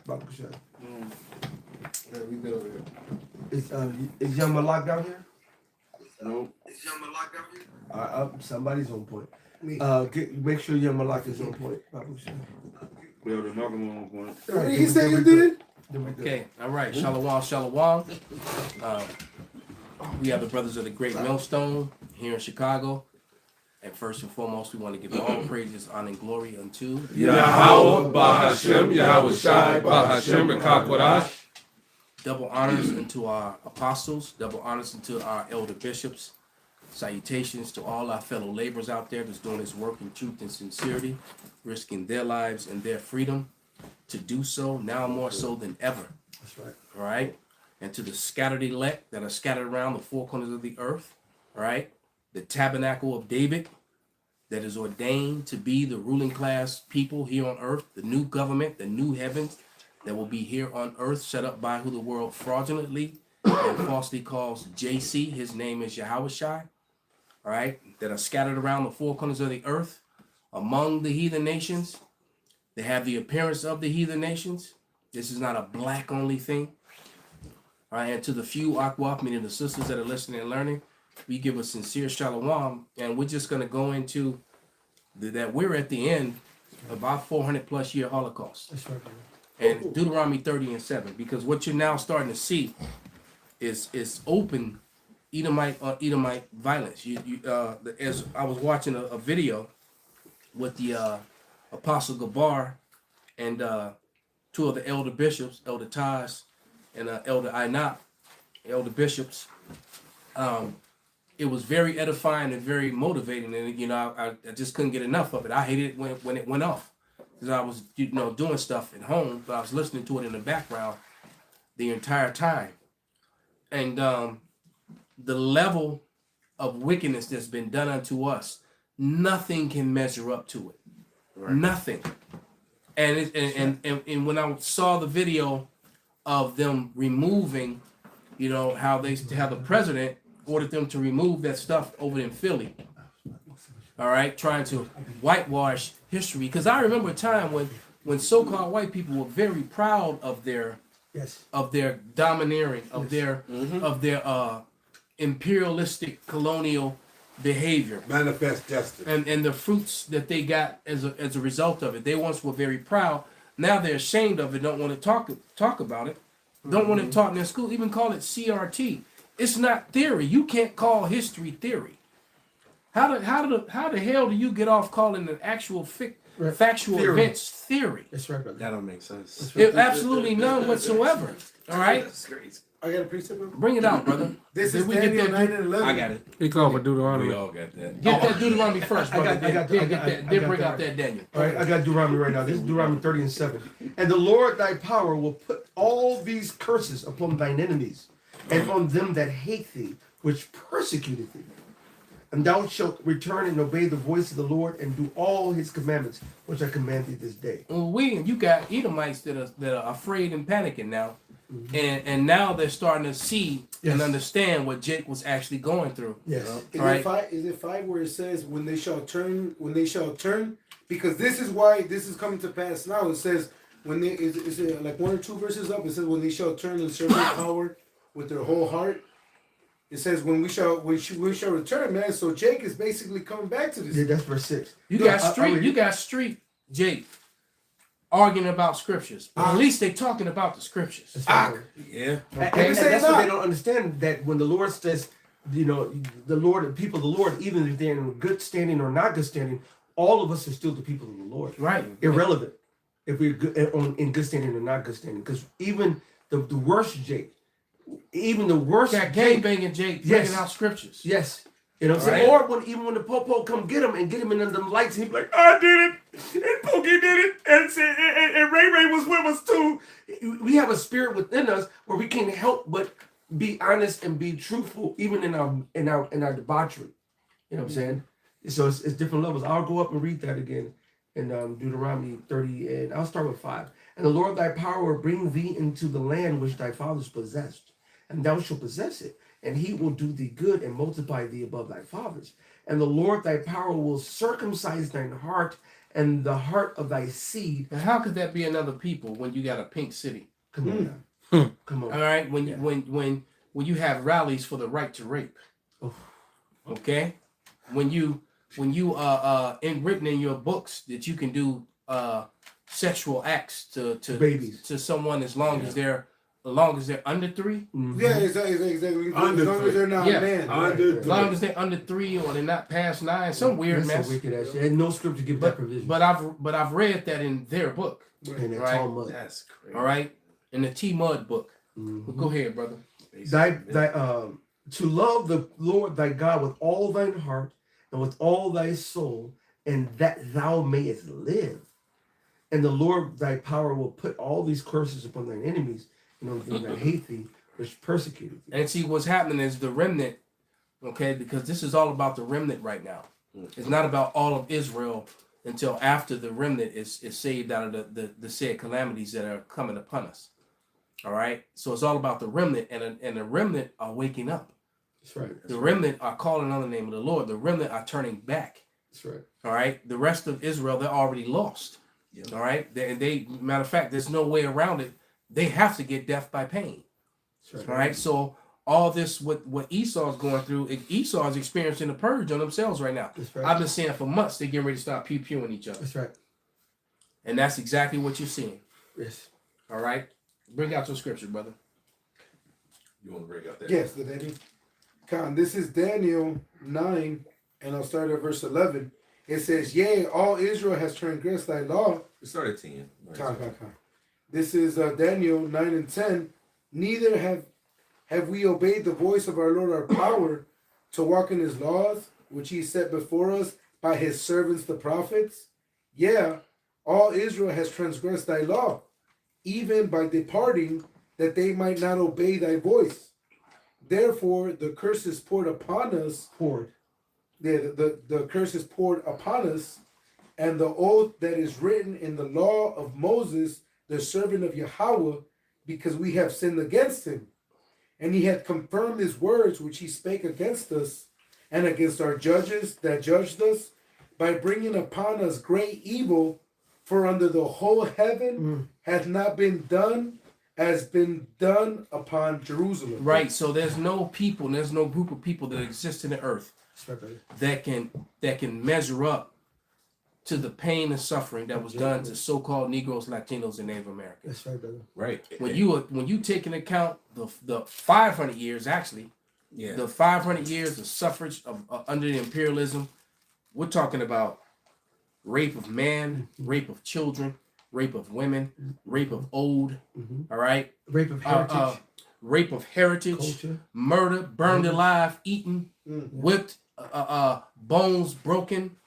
Baruch Hashem. Yeah, we good over here. Is Young Malak down here? Nope. Is Young Malak down here? Somebody's on point. Make sure Young Malak is on point. Baruch Hashem. We already knocked him on point. All right, He said you did? Okay, all right. Shalom, shalom. We have the Brothers of the Great Millstone here in Chicago. And first and foremost, we want to give all praises, honor, and glory unto Yahweh, Bahashem, Yahweh Shai, Bahashem, Rekakwadash. double honors unto our apostles, double honors unto our elder bishops. Salutations to all our fellow laborers out there that's doing this work in truth and sincerity, risking their lives and their freedom to do so, now more so than ever. That's right. All right? And to the scattered elect that are scattered around the four corners of the earth, all right? The tabernacle of David that is ordained to be the ruling class people here on earth, the new government, the new heavens that will be here on earth, set up by who the world fraudulently and falsely calls JC. His name is Yahweh Shai. All right, that are scattered around the four corners of the earth among the heathen nations. They have the appearance of the heathen nations. This is not a black only thing. All right, and to the few Akwaf, meaning the sisters that are listening and learning, we give a sincere shalom, and we're just going to go into that we're at the end of our 400 plus year Holocaust. That's right. And Deuteronomy 30 and 7, because what you're now starting to see is open Edomite violence. As I was watching a video with the Apostle Gabar and two of the elder bishops, Elder Taz and Elder Ainat, elder bishops. It was very edifying and very motivating, and I just couldn't get enough of it. I hated it when it went off, because I was doing stuff at home, but I was listening to it in the background the entire time, and the level of wickedness that's been done unto us, nothing can measure up to it. Right. Nothing. And when I saw the video of them removing, how the president ordered them to remove that stuff over in Philly. All right, trying to whitewash history, because I remember a time when so-called white people were very proud of their domineering, of their imperialistic colonial behavior, Manifest justice, and the fruits that they got as a result of it. They once were very proud. Now they're ashamed of it. Don't want to talk about it. Don't want it taught in their school. Even call it CRT. It's not theory. You can't call history theory. How the hell do you get off calling an actual factual theory. Events theory? That's right, brother. That don't make sense. Absolutely none whatsoever. All right. That's crazy. I got a precept. Bring it out, brother. This is we Daniel get 9 and 11. I got it. He called for Deuteronomy. We all got that. Get that Deuteronomy first, brother. I got Then bring that. out that Daniel. All right, I got Deuteronomy right now. This is Deuteronomy 30 and 7. And the Lord thy power will put all these curses upon thine enemies, and on them that hate thee, which persecuted thee. And thou shalt return and obey the voice of the Lord, and do all his commandments, which I command thee this day. Well, you got Edomites that are afraid and panicking now, and now they're starting to see and understand what Jake was actually going through. Yes. Is it 5 where it says when they shall turn, because this is why this is coming to pass now. It says when they is it like 1 or 2 verses up, it says when they shall turn and serve their power with their whole heart. It says when we shall return, man. So Jake is basically coming back to this. Yeah, that's verse 6. You got street Jake arguing about scriptures. But at least they talking about the scriptures. Yeah. And that's what they don't understand, that when the Lord says, the Lord, people of the Lord, even if they're in good standing or not good standing, all of us are still the people of the Lord. Right. Irrelevant if we're in good standing or not good standing. Because even the worst Jake, even the worst got gangbanging Jake bringing out scriptures. Yes. You know what I'm saying? Or even when the Popo come get him and get him in them lights, and he be like, I did it, and Pokey did it, and Ray Ray was with us too. We have a spirit within us where we can't help but be honest and be truthful, even in our debauchery. You know what I'm saying? So it's different levels. I'll go up and read that again in Deuteronomy 30, and I'll start with 5. And the Lord thy power will bring thee into the land which thy fathers possessed, and thou shalt possess it. And he will do thee good and multiply thee above thy fathers. And the Lord thy power will circumcise thine heart and the heart of thy seed. And how could that be another people when you got a pink city? Come on now. Come on. All right, when you have rallies for the right to rape. Oof. Okay? When you written in your books that you can do sexual acts to babies, to someone as long as they're under 3. Mm-hmm. Yeah, exactly. Under as long as they're not men. Under As long as they're under 3 or they're not past 9, some weird That's mess. a wicked ass shit. And no scripture give that provision. But I've read that in their book. And that Right. Talmud. That's crazy. All right, in the T Mud book. Mhm. Go ahead, brother. To love the Lord thy God with all thine heart and with all thy soul, and that thou mayest live. And the Lord thy power will put all these curses upon thine enemies and on them that hate thee, which persecute thee. And see, what's happening is the remnant, okay, because this is all about the remnant right now. It's not about all of Israel until after the remnant is saved out of the said calamities that are coming upon us. All right? So it's all about the remnant, and the remnant are waking up. That's right. The remnant are calling on the name of the Lord. The remnant are turning back. That's right. All right? The rest of Israel, they're already lost. Yep. All right? They matter of fact, there's no way around it. They have to get death by pain. That's All right. right? So all this, what Esau's going through, Esau's experiencing a purge on themselves right now. That's right. I've been saying for months they're getting ready to start pew-pewing each other. That's right. And that's exactly what you're seeing. Yes. All right? Bring out your scripture, brother. You want to break out that? Yes, the Daniel. Con, this is Daniel 9, and I'll start at verse 11. It says, yea, all Israel has transgressed thy law. We started at 10. Con. This is Daniel 9 and 10. Neither have we obeyed the voice of our Lord our power to walk in his laws, which he set before us by his servants the prophets. Yeah, all Israel has transgressed thy law, even by departing, that they might not obey thy voice. Therefore, the curse is poured upon us. The curse is poured upon us, and the oath that is written in the law of Moses, the servant of Yahweh, because we have sinned against him. And he hath confirmed his words which he spake against us, and against our judges that judged us, by bringing upon us great evil, for under the whole heaven hath not been done as been done upon Jerusalem. Right. So there's no people, there's no group of people that exist in the earth that can measure up to the pain and suffering that was done to so-called Negroes, Latinos, and Native Americans. That's right, brother. Right. When you take into account the 500 years, actually, the 500 years of suffrage of under the imperialism, we're talking about rape of man, rape of children, rape of women, rape of old, all right? Rape of heritage. Rape of heritage, Culture. murder, burned alive, eaten, whipped, bones broken,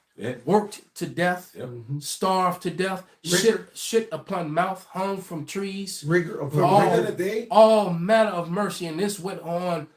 worked to death, starved to death, shit upon mouth, hung from trees, Rigor of all manner of mercy. And this went on.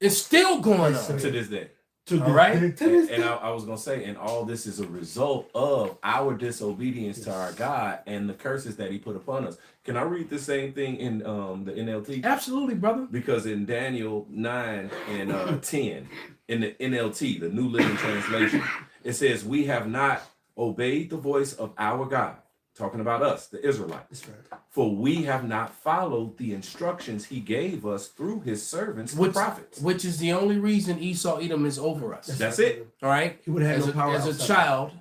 It's still going on. To this day. All right? And I was going to say, and all this is a result of our disobedience to our God and the curses that he put upon us. Can I read the same thing in the NLT? Absolutely, brother. Because in Daniel 9 and 10, in the NLT, the New Living Translation, it says, we have not obeyed the voice of our God. Talking about us, the Israelites. That's right. For we have not followed the instructions he gave us through his servants, the prophets. Which is the only reason Esau Edom is over us. That's it. All right? He would have as no power as a outside. child,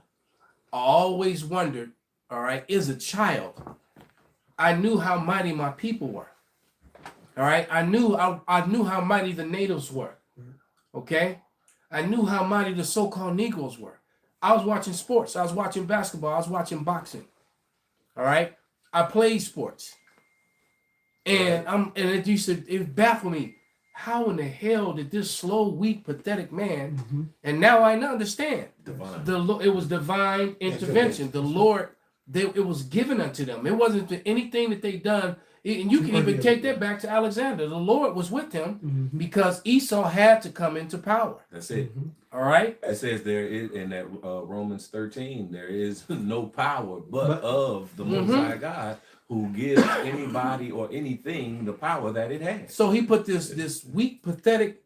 I always wondered, all right, as a child, I knew how mighty my people were. All right? I knew how mighty the natives were. Okay? I knew how mighty the so-called Negroes were. I was watching sports. I was watching basketball. I was watching boxing. All right? I played sports. And it baffled me. How in the hell did this slow, weak, pathetic man, and now I understand. Divine. It was divine intervention. The Lord, it was given unto them. It wasn't anything that they done. And you can even take that back to Alexander. The Lord was with him because Esau had to come into power. That's it. All right? It says there is in that Romans 13, there is no power but of the Most High God, who gives anybody or anything the power that it has. So he put this weak, pathetic,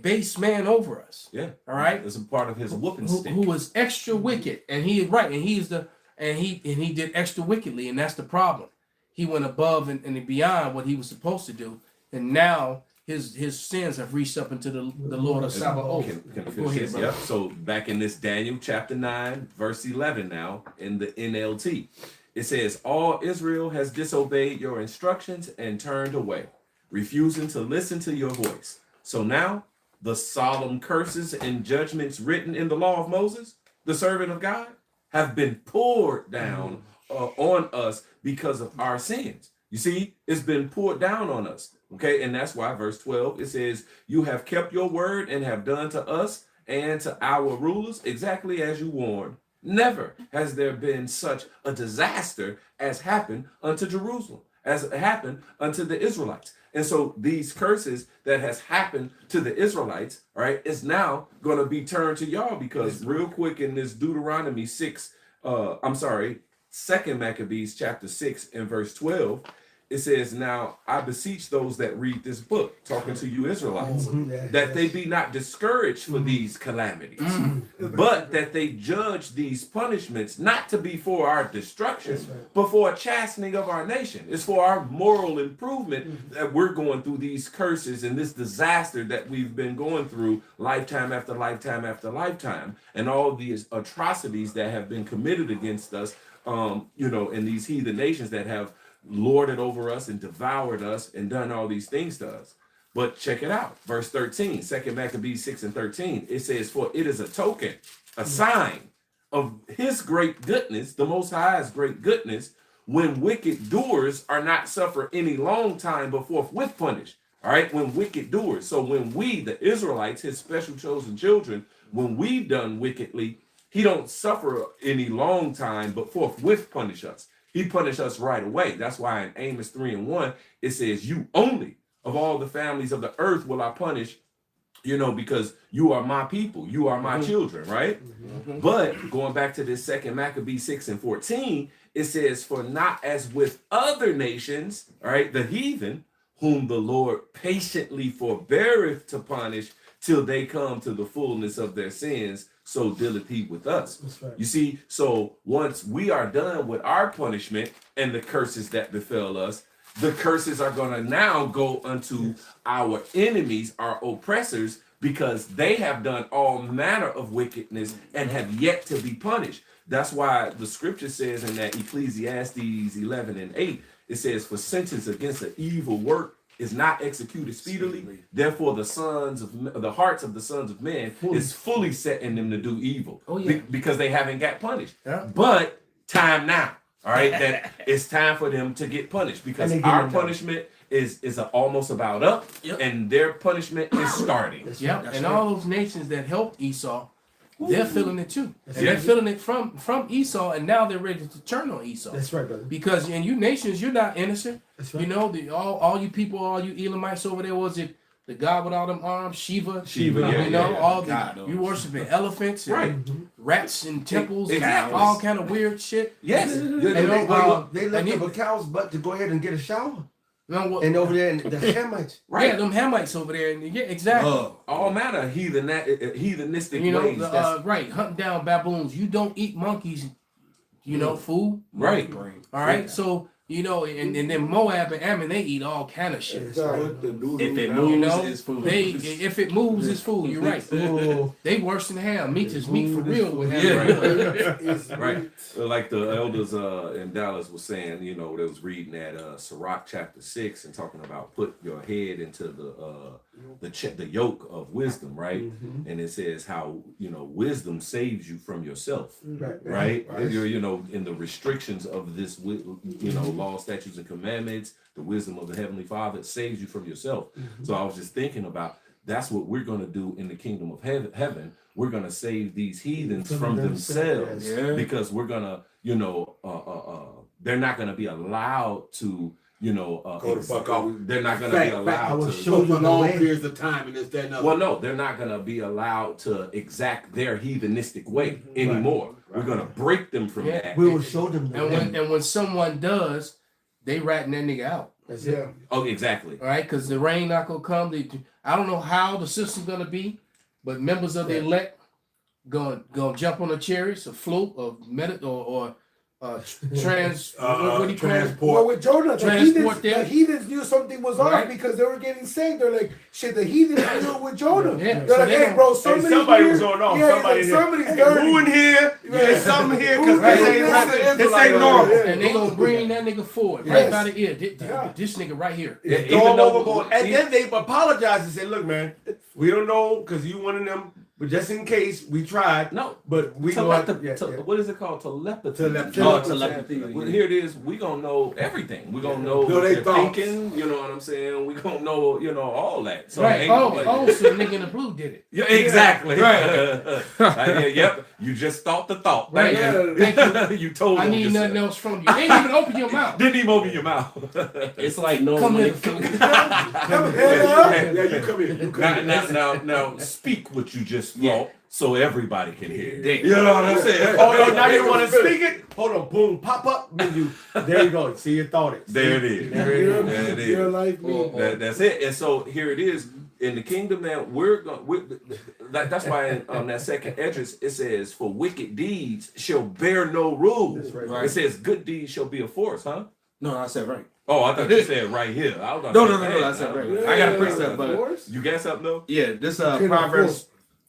base man over us. Yeah. All right? It's a part of his whooping stick. Who was extra wicked. And he's the and he did extra wickedly, and that's the problem. He went above and beyond what he was supposed to do, and now his sins have reached up into the Lord of Sabaoth. Can I finish this? Yep. So back in this Daniel chapter 9, verse 11 now, in the NLT, it says, all Israel has disobeyed your instructions and turned away, refusing to listen to your voice. So now the solemn curses and judgments written in the law of Moses, the servant of God, have been poured down on us because of our sins. You see, it's been poured down on us. Okay, and that's why verse 12, it says, you have kept your word and have done to us and to our rulers exactly as you warned. Never has there been such a disaster as happened unto Jerusalem, as happened unto the Israelites. And so these curses that has happened to the Israelites, right, is now going to be turned to y'all, because real quick in this Deuteronomy 2nd Maccabees chapter 6 and verse 12, it says, now I beseech those that read this book, talking to you Israelites, that they be not discouraged for these calamities, but that they judge these punishments not to be for our destruction, but for a chastening of our nation. It's for our moral improvement that we're going through these curses and this disaster that we've been going through lifetime after lifetime after lifetime, and all these atrocities that have been committed against us, in these heathen nations that have lorded over us and devoured us and done all these things to us. But check it out. Verse 13, 2nd Maccabees 6 and 13, it says, for it is a token, a sign of his great goodness, the Most High's great goodness, when wicked doers are not suffer any long time, but forthwith punished. All right, when wicked doers. So when we, the Israelites, his special chosen children, when we done wickedly, he don't suffer any long time, but forthwith punish us. He punished us right away. That's why in Amos 3 and 1, it says, you only of all the families of the earth will I punish, because you are my people. You are my children, right? But going back to this 2nd Maccabees 6 and 14, it says, for not as with other nations, all right, the heathen, whom the Lord patiently forbeareth to punish till they come to the fullness of their sins, so dealeth he with us. That's right. You see, so once we are done with our punishment and the curses that befell us, the curses are going to now go unto our enemies, our oppressors, because they have done all manner of wickedness and have yet to be punished. That's why the scripture says in that Ecclesiastes 11 and 8, it says, for sentence against an evil work is not executed speedily. Therefore, the hearts of the sons of men is fully set in them to do evil. Because they haven't got punished. But time now, all right, that it's time for them to get punished, because our punishment is almost about up, and their punishment is starting. And all those nations that helped Esau, they're feeling it too. And they're feeling it from Esau, and now they're ready to turn on Esau. That's right, brother. Because in you nations, you're not innocent. That's right. All you people, all you Elamites over there, was it the God with all them arms, Shiva, you worshiping elephants, and rats and temples, and all kind of weird shit. Yes, they left up a cow's butt to go ahead and get a shower. And over there, the Hamites. Right. Yeah, them Hamites over there. And exactly. All manner of heathenistic ways. Right, hunting down baboons. You don't eat monkeys, food. Right. All right, so, and then Moab and Ammon, they eat all kind of shit. If it moves, it's food. If it moves, it's food. You're right. They worse than ham. Meat is meat for real with ham. Right. Like the elders in Dallas was saying, they was reading at Sirach chapter 6 and talking about put your head into the yoke of wisdom, right? And it says how, wisdom saves you from yourself, right? You're, in the restrictions of this, law, statutes, and commandments, the wisdom of the Heavenly Father saves you from yourself. So I was just thinking about, that's what we're going to do in the kingdom of heaven. We're going to save these heathens from themselves, because we're going to, they're not going to be allowed to, go the fuck off. They're not going to be allowed to show for long periods of time, and this, that, and other. Well, no, they're not going to be allowed to exact their heathenistic way anymore. We're going to break them from that. We will show them. And when someone does, they ratting that nigga out. That's it. Oh, exactly. All right, because the rain not gonna come. I don't know how the system's gonna be, but members of the elect gonna jump on a chariot, a float, or what do you call it? transport. Well, with Jonah, Transport the them. heathens knew something was Right. off because they were getting saved. They're like, shit, the heathens knew it with Jonah. Yeah, They're so like, they hey, don't- bro, Somebody here. was going on. Yeah, Somebody like, here. somebody's Hey, dirty. who in here? There's something here because Right. this ain't normal. Yeah. And they gonna bring that nigga forward Yes. right by the ear. Yeah. This nigga right here. Yeah, Throw even him though overboard. And then they apologized and said, look, man, we don't know because you one of them, but just in case, we tried. no, But we go out what is it called? Telepathy. Telepathy. Well, here it is. We gonna know everything. We gonna know Know what they they're thoughts. thinking. You know what I'm saying? We gonna know, all that. So Right. ain't Oh, nobody- so the nigga in the blue did it. Yeah, exactly. Right. Yep. You just thought the thought. Right. Thank you. You told I him need yourself. nothing else from you. They ain't even open your mouth. Didn't even open your mouth. It's like no Come money. here. Come here. Yeah, you come here. You come here. Now, speak what you just thought so everybody can hear. You know what I'm saying? Oh, no, now you want to speak it? Hold on, boom, pop up. There you go. See, you thought it. There it is. There it is. There it is. Your life, me. That's it. And so here it is in the kingdom. Now that's why in that second address it says, "For wicked deeds shall bear no rule." That's right. Right. It says, "Good deeds shall be a force," huh? No, I said right. Oh, I thought you said right here. I was No, gonna say, I said right. I got a precept, but You got something though? yeah, this Couldn't Proverbs,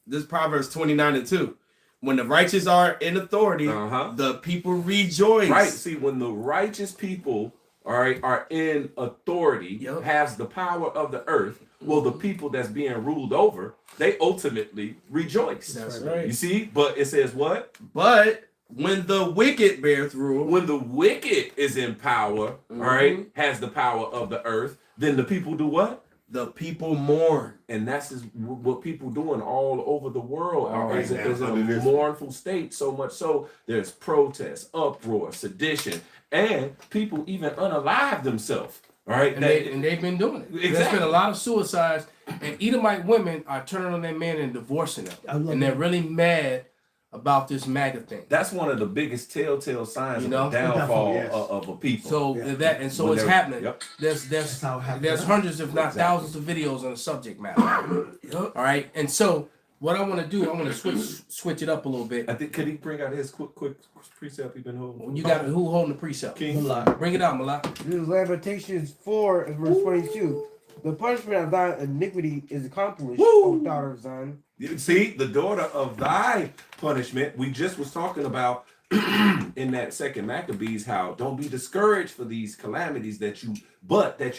this Proverbs 29:2. When the righteous are in authority, Uh-huh. the people rejoice. Right. See, when the righteous people are in authority, Yep. has the power of the earth, well, the people that's being ruled over, they ultimately rejoice. That's You right. see, but it says what? But when the wicked beareth rule, When the wicked is in power, all right, has the power of the earth, then the people do what? the people mourn. And that's what people doing all over the world Right is now, in under a this. mournful state. So much so there's protests, uproar, sedition, and people even unalive themselves. All right, And they've been doing it. There's Exactly. been a lot of suicides, and Edomite women are turning on their men and divorcing them. And they're really mad about this MAGA thing. that's one of the biggest telltale signs You of know? the downfall Yes. of a people. So so When it's they're- happening. Yep. There's hundreds, if not thousands, of videos on the subject matter. All right, and so what I want to do, I want to switch it up a little bit. I think could he bring out his quick precept he been holding? You got who holding the precept? King. Bring it out, Malak. This is Lamentations 4 and verse 22. The punishment of thy iniquity is accomplished, O daughter of Zion. You see, the daughter of thy punishment, we just was talking about in that second Maccabees, how don't be discouraged for these calamities that you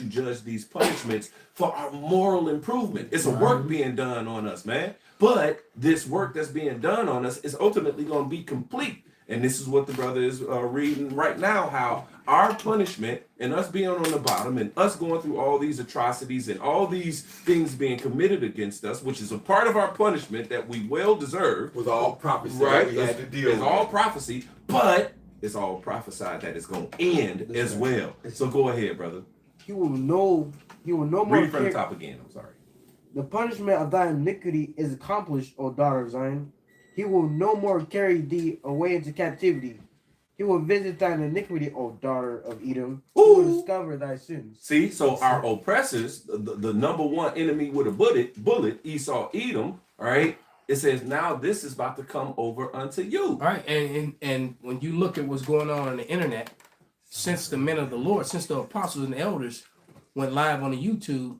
judge these punishments for our moral improvement. It's a work being done on us, man. But this work that's being done on us is ultimately going to be complete. And this is what the brother is reading right now, how our punishment and us being on the bottom and us going through all these atrocities and all these things being committed against us, which is a part of our punishment that we well deserve. Was all prophecy Right? that we had to deal It's with. all prophecy, but it's all prophesied that it's going to end as well. So go ahead, brother. He will no more Read from the care. top again. I'm sorry. The punishment of thy iniquity is accomplished, O daughter of Zion. He will no more carry thee away into captivity. He will visit thine iniquity, O daughter of Edom. He will discover thy sins. See, so our oppressors, the number one enemy with a bullet, Esau, Edom, all right? It says now this is about to come over unto you. All right, and when you look at what's going on the internet, since the men of the Lord, since the apostles and the elders went live on the YouTube,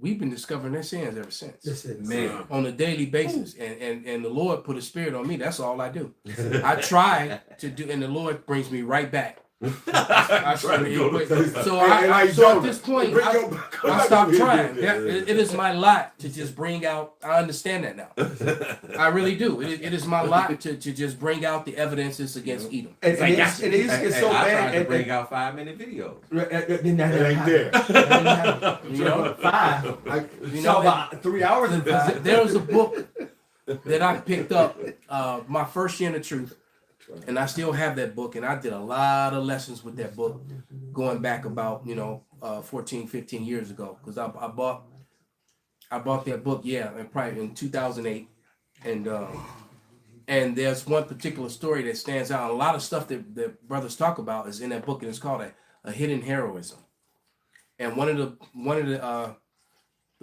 we've been discovering their sins ever since. Man. On a daily basis. And the Lord put a spirit on me. That's all I do. I try to do, and the Lord brings me right back. I try to go to- so Hey, so at Jonah, this point, bring I your- stopped trying. It is my lot to just bring out. I understand that now. I really do. It is my lot to just bring out the evidences against Edom. And it's so I bad. tried to and- bring out 5-minute videos. Then that It ain't there. You know, Five. you So know, about 3 hours and five. there was a book that I picked up my first year in the truth, and I still have that book, and I did a lot of lessons with that book going back about 14 15 years ago, because I bought that book and probably in 2008, and there's one particular story that stands out. A lot of stuff that brothers talk about is in that book, and it's called a hidden heroism. And one of the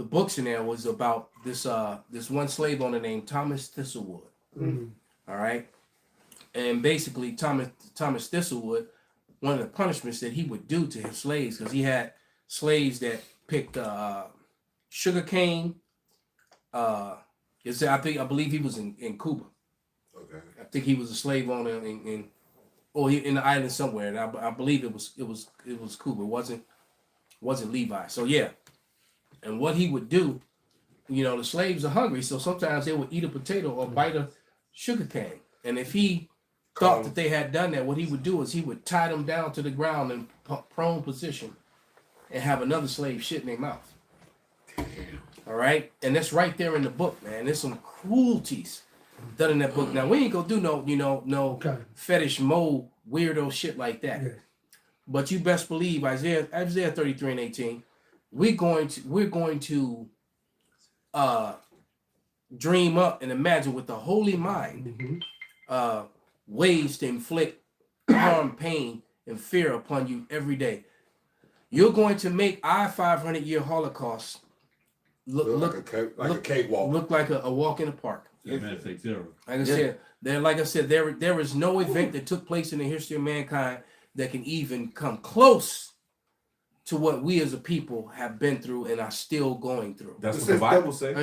books in there was about this one slave owner named Thomas Thistlewood. All right. And basically, Thomas Thistlewood, one of the punishments that he would do to his slaves, because he had slaves that picked sugar cane. I believe he was in Cuba. Okay. I think he was a slave owner in the island somewhere, and I believe it was Cuba. It wasn't Levi. So yeah, and what he would do, the slaves are hungry, so sometimes they would eat a potato or bite a sugar cane, and if he thought that they had done that, what he would do is he would tie them down to the ground in prone position, and have another slave shit in their mouth. All right, and that's right there in the book, man. There's some cruelties done in that book. Now we ain't gonna do no fetish mode weirdo shit like that. Yeah. But you best believe Isaiah 33:18. We're going to dream up and imagine with the holy mind ways to inflict harm, pain, and fear upon you every day. You're going to make our 500-year Holocaust look like a cakewalk. Look like a walk in the park. Like I said, there is no event that took place in the history of mankind that can even come close to what we as a people have been through and are still going through. That's what the Bible says.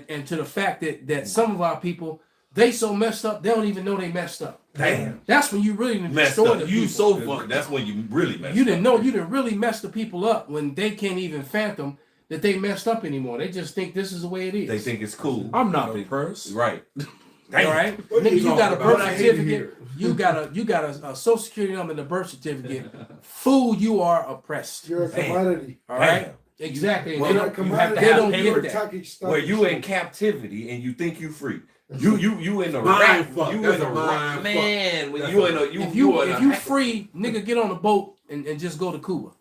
And to the fact that some of our people, they so messed up, they don't even know they messed up. Damn. That's when you really messed destroy up. the You people. so fucked. That's when you really messed up. You didn't know. You didn't really mess the people up when they can't even fathom that they messed up anymore. They just think this is the way it is. They think it's cool. I'm not oppressed. Right. All right, nigga, you got a birth certificate. You got a social security number and a birth certificate. Fool, you are oppressed. You're a commodity. All right, exactly. Well, they don't get that. Where you in captivity and you think you free. You in the mind rat. fuck. You That's in the a rat. mind Man, when fuck. you in a if you free, nigga, get on a boat and just go to Cuba.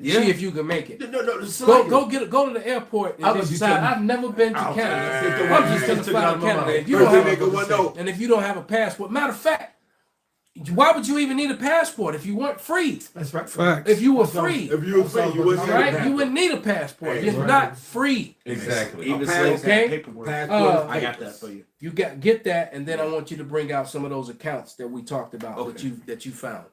See if you can make it. Go to the airport and decide. I've never been to Canada. I'm just gonna fly to Canada. If you don't have a passport, matter of fact, why would you even need a passport if you weren't free? That's right. Facts. If you were free, you wouldn't right? You wouldn't need a passport. You're not free. Exactly. Even slaves have paperwork. I got that for you. You get that, and then I want you to bring out some of those accounts that we talked about that you found.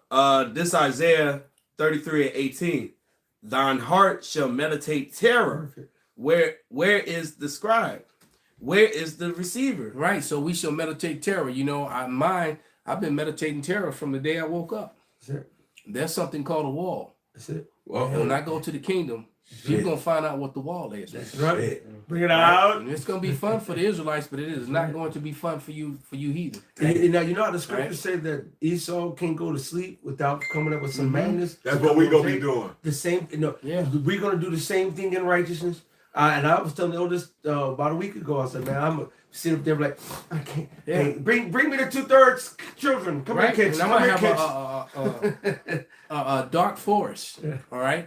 This Isaiah 33:18. Thine heart shall meditate terror. Where is the scribe? Where is the receiver? Right. So we shall meditate terror. I've been meditating terror from the day I woke up. That's it. There's something called a wall. That's it. And when I go to the kingdom, you're gonna find out what the wall is. That's right. Bring it out. And it's gonna be fun for the Israelites, but it is not going to be fun for you heathen. Now you know how the scriptures say that Esau can't go to sleep without coming up with some madness. That's what we gonna be doing. The same. Yeah. We're gonna do the same thing in righteousness. And I was telling the oldest about a week ago. I said, man, I'm gonna sit up there like, I can't. Yeah. Hey, bring me the 2/3 children. Come Right? here, kids. And Come I'm here, gonna kids. have a dark forest. Yeah. All right.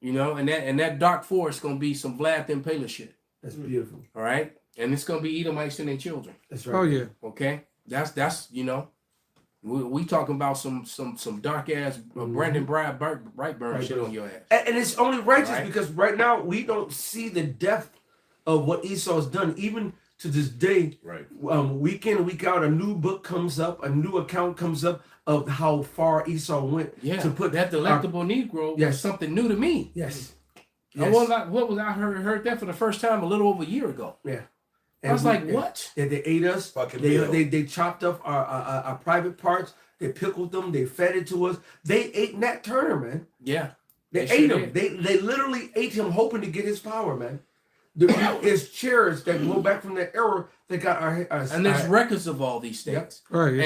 And that dark forest gonna be some Vlad Impaler shit. That's beautiful. All right. And it's gonna be Edomites and their children. That's right. Oh yeah. Okay. That's we talking about some dark ass Brandon Brightburn shit on your ass. And it's only righteous Right. because right now we don't see the depth of what Esau's done. Even to this day, Right. Week in and week out, a new book comes up, a new account comes up of how far Esau went to put that delectable Negro was yes. something new to me. Yes. I heard that for the first time a little over a year ago. Yeah. I was like, what? They ate us. Fucking They chopped up our private parts. They pickled them. They fed it to us. They ate Nat Turner, man. Yeah. They They ate sure him. did. They literally ate him, hoping to get his power, man. There's chairs that go back from that era that got our And there's records of all these things. Right.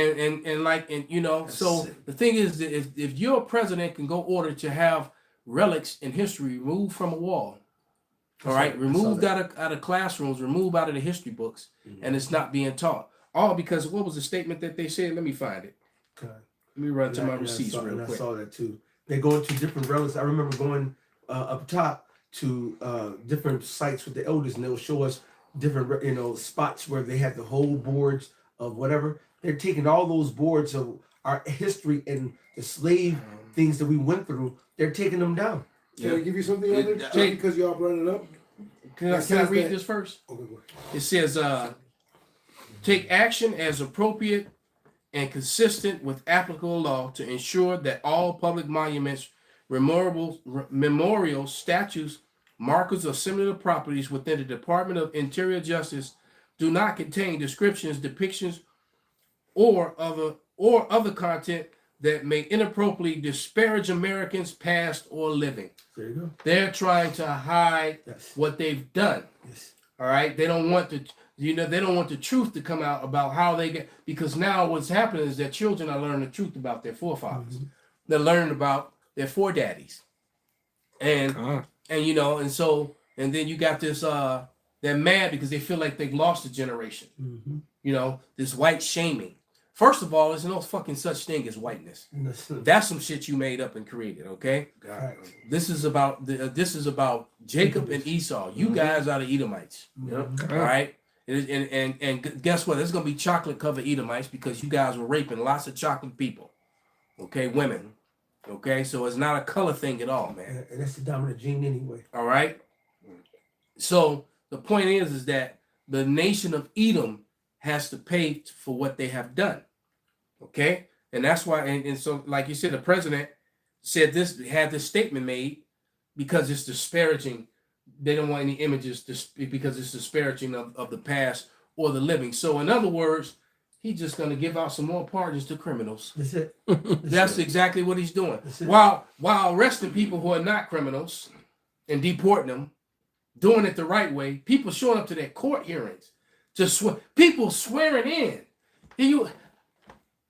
So the thing is that if your president can go order to have relics in history removed from a wall, all right, removed out of classrooms, removed out of the history books, and it's not being taught. All because what was the statement that they said? Let me find it. Okay. Let me run to my receipts real I quick. saw that too. They go into different relics. I remember going up top to different sites with the elders, and they'll show us different spots where they had the whole boards of whatever. They're taking all those boards of our history and the slave things that we went through. They're taking them down. Can I give you something other? Just because y'all brought it up. Can I read this first? Okay, go ahead. It says, take action as appropriate and consistent with applicable law to ensure that all public monuments, memorials, statues, markers, or similar properties within the Department of Interior Justice do not contain descriptions, depictions, or other content that may inappropriately disparage Americans past or living. There you go. They're trying to hide Yes. what they've done. Yes. All right. They don't want they don't want the truth to come out about how they get, because now what's happening is that children are learning the truth about their forefathers. Mm-hmm. They're learning about their foredaddies. And and then you got this they're mad because they feel like they've lost a generation. Mm-hmm. This white shaming. First of all, there's no fucking such thing as whiteness. That's some shit you made up and created, okay? This is about Jacob and Esau. You guys are the Edomites. All right? And guess what? There's gonna be chocolate covered Edomites because you guys were raping lots of chocolate people. Okay, women. Okay, so it's not a color thing at all, man. And that's the dominant gene anyway. All right. So the point is that the nation of Edom has to pay for what they have done. Okay, and that's why, and so like you said, the president had this statement made because it's disparaging. They don't want any images because it's disparaging of the past or the living. So in other words, he's just going to give out some more pardons to criminals. That's it. That's exactly what he's doing. While arresting people who are not criminals and deporting them, doing it the right way. People showing up to their court hearings, people swearing in.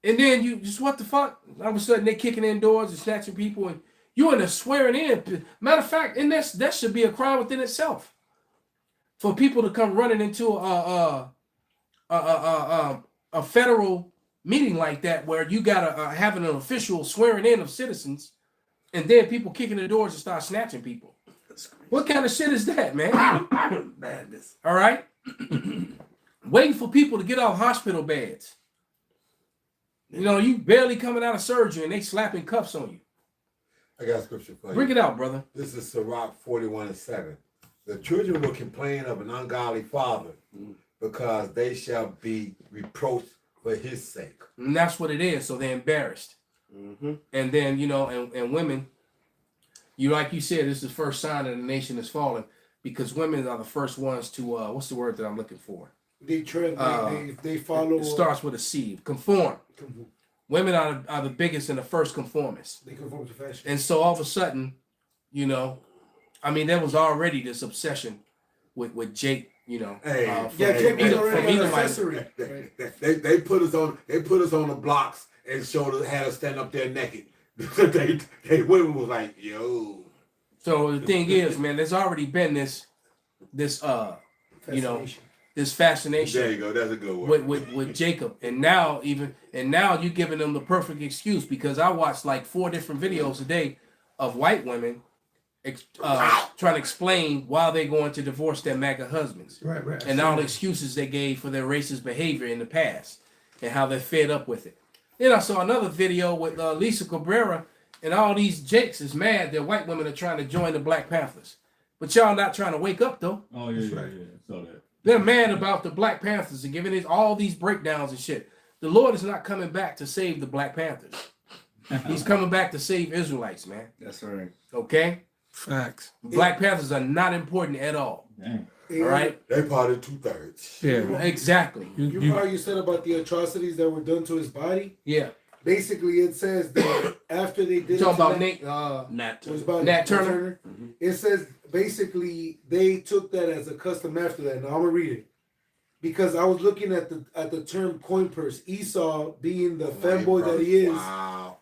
And then you just, what the fuck? All of a sudden they kicking in doors and snatching people, and you in there swearing in. Matter of fact, and that should be a crime within itself. For people to come running into a federal meeting like that, where you gotta having an official swearing in of citizens, and then people kicking the doors and start snatching people. What kind of shit is that, man? Madness. All right, waiting for people to get off hospital beds. You barely coming out of surgery and they slapping cuffs on you. I got a scripture for you. Bring it out, brother. This is Sirach 41:7. The children will complain of an ungodly father because they shall be reproached for his sake. And that's what it is. So they're embarrassed. And then, and women, like you said, this is the first sign that the nation is falling because women are the first ones to, what's the word that I'm looking for? They follow. It starts with a C. Conform. Women are the biggest and the first conformists. They conform to fashion. And so all of a sudden, there was already this obsession with Jake. Jake was already an accessory. They put us on. They put us on the blocks and had us stand up there naked. they women was like, yo. So the thing is, man, there's already been this fascination. There you go. That's a good word. With Jacob, and now you're giving them the perfect excuse because I watched like 4 different videos a day of white women trying to explain why they're going to divorce their MAGA husbands, right, and all the excuses they gave for their racist behavior in the past and how they're fed up with it. Then I saw another video with Lisa Cabrera and all these jakes is mad that white women are trying to join the Black Panthers, but y'all not trying to wake up though. Oh yeah. Saw that. They're mad about the Black Panthers and giving all these breakdowns and shit. The Lord is not coming back to save the Black Panthers. He's coming back to save Israelites, man. That's right. Okay? Facts. Black Panthers are not important at all. Dang. All right? They part of 2/3. Yeah. Exactly. You know how you said about the atrocities that were done to his body? Yeah. Basically, it says that after they did Talking about Nat Turner. It says basically they took that as a custom after that. Now I'm gonna read it because I was looking at the term coin purse. Esau, being the fanboy that he is,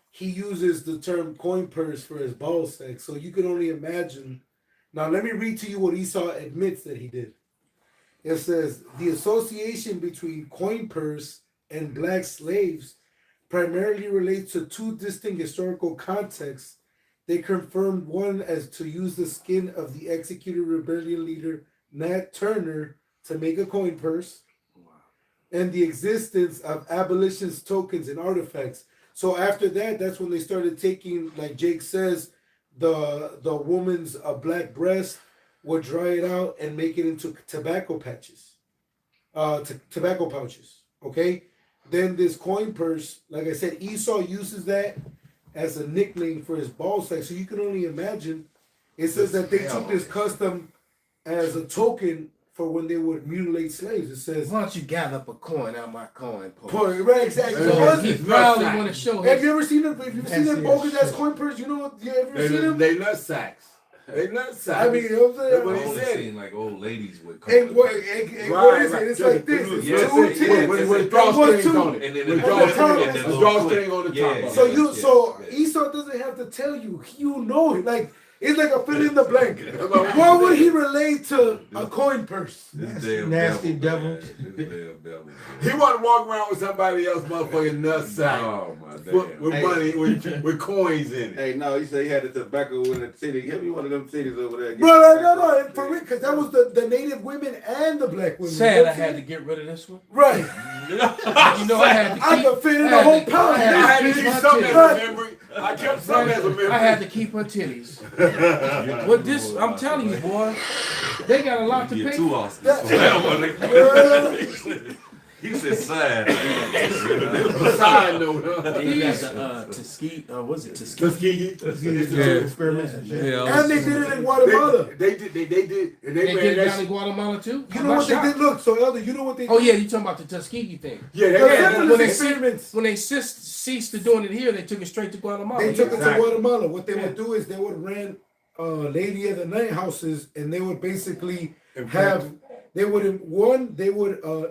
he uses the term coin purse for his ball sack. So you can only imagine. Now let me read to you what Esau admits that he did. It says the association between coin purse and black slaves primarily relates to 2 distinct historical contexts. They confirmed one as to use the skin of the executed rebellion leader Nat Turner to make a coin purse, and the existence of abolitionist tokens and artifacts. So after that, that's when they started taking, like Jake says, the woman's black breast, would dry it out and make it into tobacco patches, tobacco pouches. Okay. then this coin purse, like I said, Esau uses that as a nickname for his ball sack. So you can only imagine. It says that they took this custom as a token for when they would mutilate slaves. It says, why don't you gather up a coin out of my coin purse? Right, exactly. So he probably want to show. Have you ever seen them? Have you seen them bogus ass coin purse? You know what? You ever seen them? They nut sacks. They nut sacks. I mean, you know what I'm saying? That's what I he only said. seen like old ladies with And what is it? It's like this. It's two tins. With drawstrings on it. And then With the drawstring on the top. So Esau doesn't have to tell you. You know it. Like, it's like a fill in the blank. What would he relate to a coin purse? This damn Nasty devil. This damn devil. He want to walk around with somebody else motherfucking nut sack. Oh my damn. With money, with coins in it. Hey, no, he said he had the tobacco in the city. Give me one of them cities over there. Bro, no, for real, because that was the native women and the black women. Sad I had to get rid of this one. Right. You know I had to keep. I could fit in the whole pound. I had to keep something as a memory. I kept something as a memory. I had to keep her titties. What this? I'm telling you, boy, they got a lot to pay. Too awesome. He said sad. Side note, huh? He got the Tuskegee, was it Tuskegee? Tuskegee. Experiments and shit. And they did it in Guatemala. They did, and They they did ran it that down in shit. Guatemala too. You know what they did? Look, so Elder, you know what they did? Oh yeah, you talking about the Tuskegee thing? Yeah, The they syphilis they- experiments. When they ceased to doing it here, they took it straight to Guatemala. They took it to Exactly. Guatemala. What they would do is they would rent lady of the night houses, and they would basically have. They would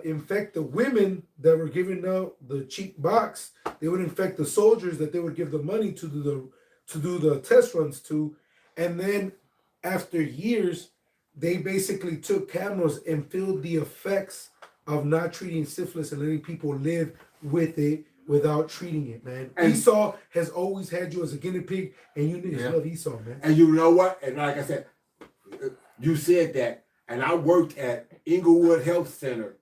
infect the women that were giving out the cheap box. They would infect the soldiers that they would give the money to do the test runs to, and then after years, they basically took cameras and filmed the effects of not treating syphilis and letting people live with it without treating it, man. And Esau has always had you as a guinea pig, and you niggas love Esau, man. And you know what? And like I said, you said that, and I worked at Inglewood Health Center,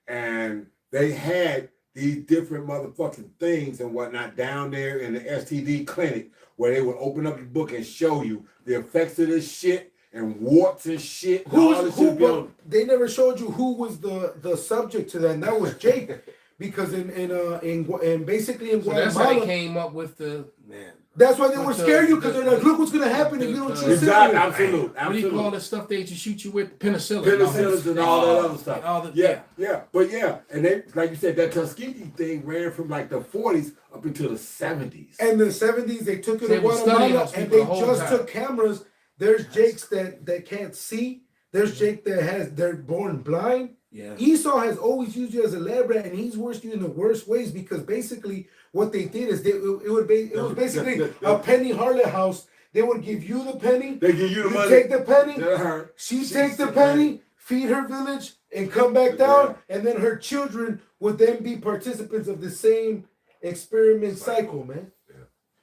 and they had these different motherfucking things and whatnot down there in the STD clinic where they would open up the book and show you the effects of this shit and warts and shit. They never showed you who was the subject to that, and that was Jake, because in basically in So Guatemala, that's how they came up with the man. That's why they would scare you, because they're like, look what's gonna happen if you don't treat Exactly, syphilis. What do you call the stuff they used to shoot you with? Penicillin. Penicillins and all that other stuff. All the, Yeah. And they, like you said, that Tuskegee thing ran from like the 40s up until the 70s. And the 70s, they took it They to were studying Guatemala, those and people they the whole just time. took cameras. There's Jakes that can't see. There's Jake they're born blind. Yeah. Esau has always used you as a lab rat, and he's worst you in the worst ways, because basically what they did is it was basically a penny harlot house. They would give you the penny. They give you the money. Take the penny. Her. She takes the penny, feed her village, and come back down. And then her children would then be participants of the same experiment cycle, man.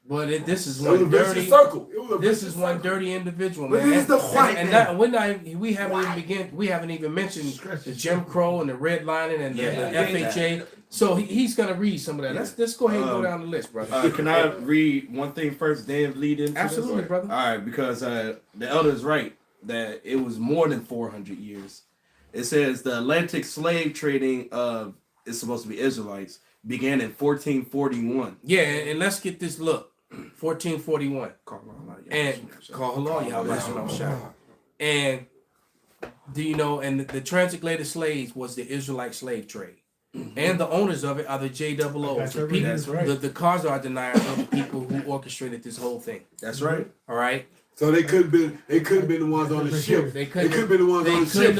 But this is It was a one vicious dirty. circle. This is one dirty individual, But man. this is the white and man. we haven't even mentioned the Jim Crow and the redlining and the FHA. So he's gonna read some of that. Let's go ahead and go down the list, brother. Can I read one thing first, then lead into Absolutely, this? brother. All right, because the elder is right that it was more than 400 years. It says the Atlantic slave trading of it's supposed to be Israelites began in 1441. Yeah, and let's get this look. 1441. And call Allah, Yahweh. And do you know? And the transatlantic slaves was the Israelite slave trade, and the owners of it are the JOO. The people, That's right. the Khazar deniers are the people who orchestrated this whole thing. That's right. All right. So they could have been the ones on the ship. They could have been the ones on the ship.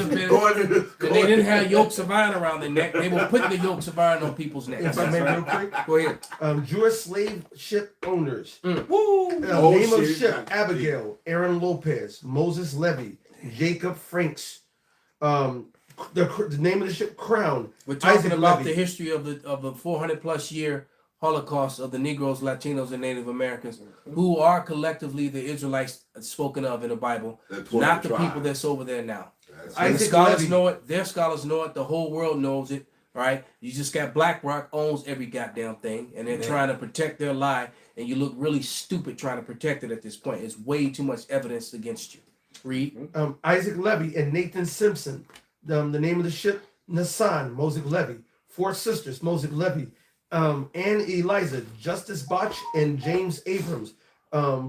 They didn't have yokes of iron around their neck. They were putting the yokes of iron on people's necks. If I may, real quick, Go ahead. Jewish slave ship owners. Woo! Name of the ship: Abigail, Aaron Lopez, Moses Levy, Jacob Franks. The name of the ship: Crown. We're talking Isaac about Levy. the history of the 400 plus year Holocaust of the Negroes, Latinos, and Native Americans, who are collectively the Israelites spoken of in the Bible, not the people that's over there now. And the scholars know it. Their scholars know it. The whole world knows it. Right? You just got BlackRock owns every goddamn thing, and they're trying to protect their lie, and you look really stupid trying to protect it at this point. It's way too much evidence against you. Read. Isaac Levy and Nathan Simpson. The name of the ship: Nassan, Mosaic Levy. 4 sisters: Mosaic Levy, Anne Eliza, Justice Botch, and James Abrams.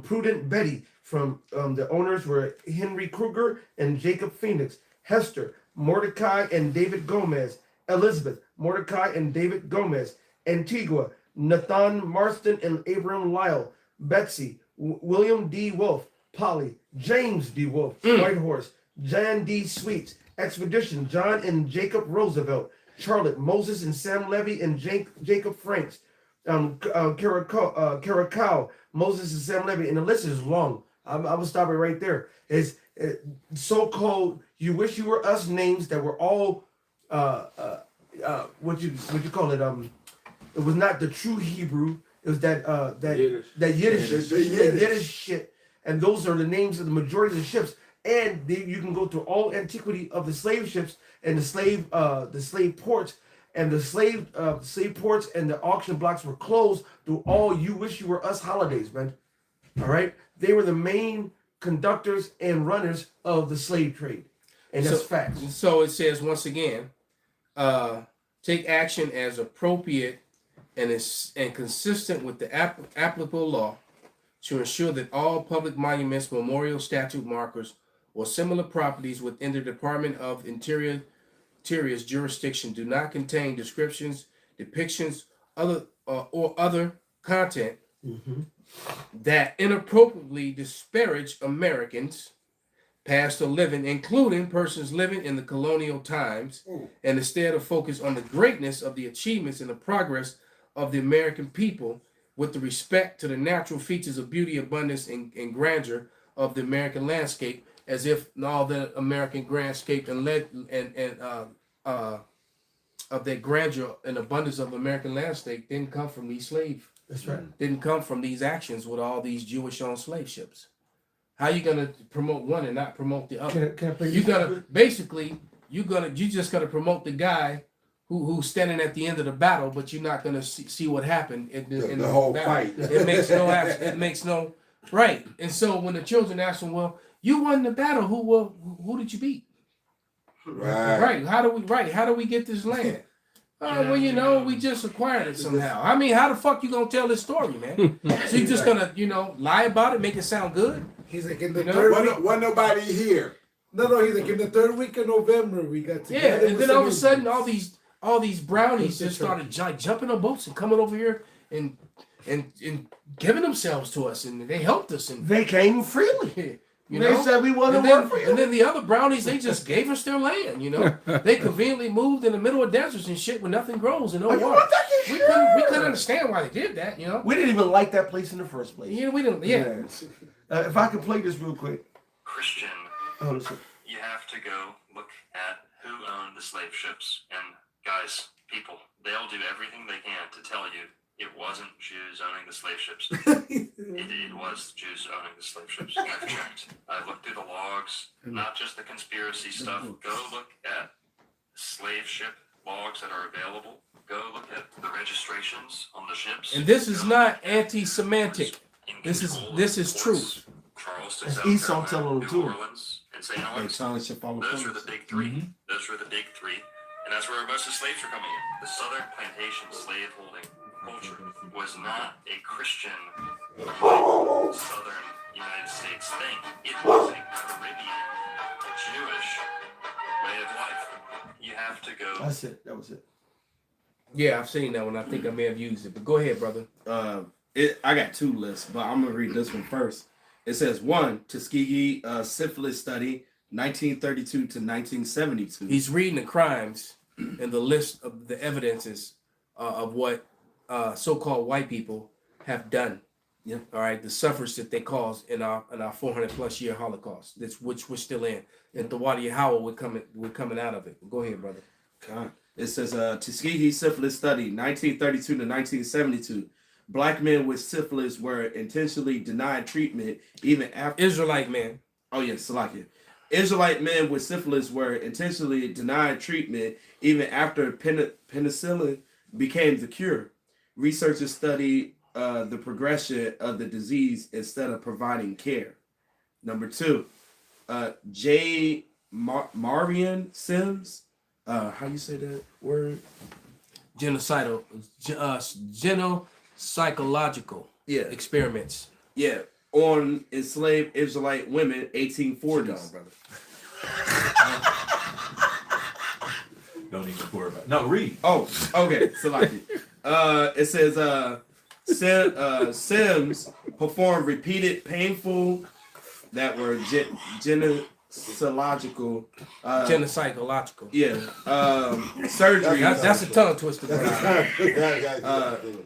Prudent Betty from the owners were Henry Kruger and Jacob Phoenix. Hester, Mordecai and David Gomez. Elizabeth, Mordecai and David Gomez. Antigua, Nathan Marston and Abram Lyle. Betsy, William D. Wolfe. Polly, James D. Wolfe. Whitehorse, Jan D. Sweets. Expedition, John and Jacob Roosevelt. Charlotte, Moses and Sam Levy and Jacob Franks. Caracau, Moses and Sam Levy. And the list is long. I will stop it right there. It's so-called "You Wish You Were Us" names that were all what you call it? It was not the true Hebrew. It was that Yiddish shit. And those are the names of the majority of the ships. And you can go through all antiquity of the slave ships and the slave ports, and the slave ports and the auction blocks were closed through all "You Wish You Were Us" holidays, man. All right, they were the main conductors and runners of the slave trade, and that's facts. So it says once again, take action as appropriate and consistent with the applicable law to ensure that all public monuments, memorial, statute markers, or similar properties within the Department of Interior's jurisdiction do not contain descriptions, depictions, or other content that inappropriately disparage Americans, past or living, including persons living in the colonial times, and instead of focus on the greatness of the achievements and the progress of the American people with the respect to the natural features of beauty, abundance, and grandeur of the American landscape, as if all the American landscape and of that grandeur and abundance of American landscape didn't come from these slave. That's right. Didn't come from these actions with all these Jewish-owned slave ships. How you gonna promote one and not promote the other? Can I play You this real gotta quick? basically you just gotta promote the guy who's standing at the end of the battle, but you're not gonna see what happened in The whole battle. fight. It makes no right. And so when the children ask them, well, you won the battle, who did you beat? Right. How do we get this land? Well, we just acquired it somehow. I mean, how the fuck you gonna tell this story, man? So you just gonna, lie about it, make it sound good? He's like in the third week. Wasn't nobody here. No, he's like in the third week of November we got together. Yeah, and with then some all of a sudden, Indians. all these brownies just started jumping on boats and coming over here and giving themselves to us, and they helped us. And They came freely. you They know, said we want to and work for you. then the other brownies, they just gave us their land. They conveniently moved in the middle of deserts and shit where nothing grows and no Are you water. want that We shit? couldn't understand why they did that. We didn't even like that place in the first place. We didn't. Yeah. If I could play this real quick. Christian, Oh, listen. you have to go look at who owned the slave ships. And guys, people, they'll do everything they can to tell you it wasn't Jews owning the slave ships. It was Jews owning the slave ships. I've checked. I've looked through the logs, not just the conspiracy stuff. Go look at slave ship logs that are available. Go look at the registrations on the ships. And this is Go not look at anti-Semitic. in This is control truth. ports, Charleston, That's South Esau Carolina, telling them New too. Orleans, and St. Louis. Those were the big three. Those were the big three. And that's where most of the slaves were coming in. The southern plantation slave holding culture was not a Christian southern United States thing. It was a Caribbean Jewish way of life. You have to go. That's it. That was it. Yeah, I've seen that one. I think I may have used it. But go ahead, brother. I got two lists, but I'm gonna read this one first. It says 1, Tuskegee syphilis study, 1932 to 1972. He's reading the crimes and the list of the evidences of what so-called white people have done. Yeah. All right, the suffrage that they caused in our 400+ year Holocaust, which we're still in, and the Wadi Howell we're coming out of it. Go ahead, brother. God. It says Tuskegee syphilis study, 1932 to 1972. Black men with syphilis were intentionally denied treatment even after Israelite man. Oh yes, Salakia. Israelite men with syphilis were intentionally denied treatment even after penicillin became the cure. Researchers studied the progression of the disease instead of providing care. Number 2, J. Marion Sims. How you say that word? genocidal, genopsychological experiments. Yeah, on enslaved Israelite women, 1840s. brother. Don't even worry about it. No, read. Oh, okay. Salaki. It says Sims performed repeated painful that were genocidal. Genocidological. Yeah. Surgery. That's a tongue twister.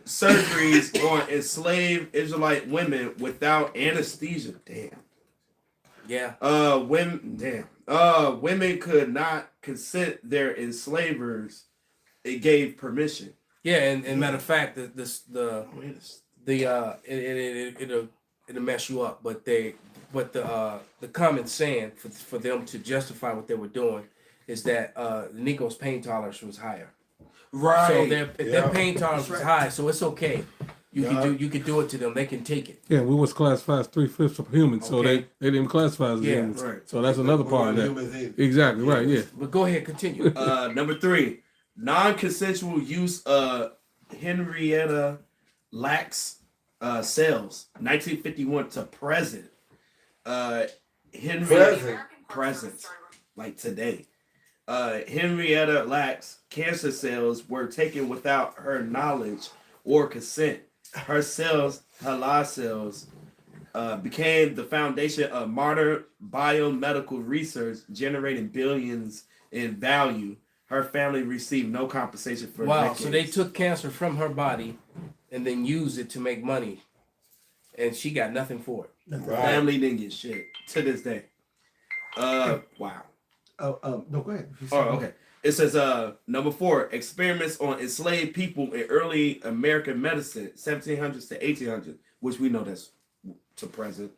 Surgeries on enslaved Israelite women without anesthesia. Damn. Yeah. Women could not consent their enslavers. It gave permission. Yeah, and matter of fact, it'll mess you up, but the common saying for them to justify what they were doing is that the Negroes' pain tolerance was higher. Right. So their pain tolerance was high, so it's okay. You can do it to them. They can take it. Yeah, we was classified as 3/5 of humans, so they didn't classify as humans. Right. So that's another part of that. Exactly, right, yeah. But go ahead, continue. Number 3, non-consensual use of Henrietta Lacks cells, 1951 to present. Present, like today. Henrietta Lacks cancer cells were taken without her knowledge or consent. Her cells, Hala cells, became the foundation of modern biomedical research, generating billions in value. Her family received no compensation for decades. So they took cancer from her body and then used it to make money, and she got nothing for it. Right. Family didn't get shit to this day. Wow. No, go ahead. Oh, okay. It says, number 4, experiments on enslaved people in early American medicine, 1700s to 1800s, which we know that's to present.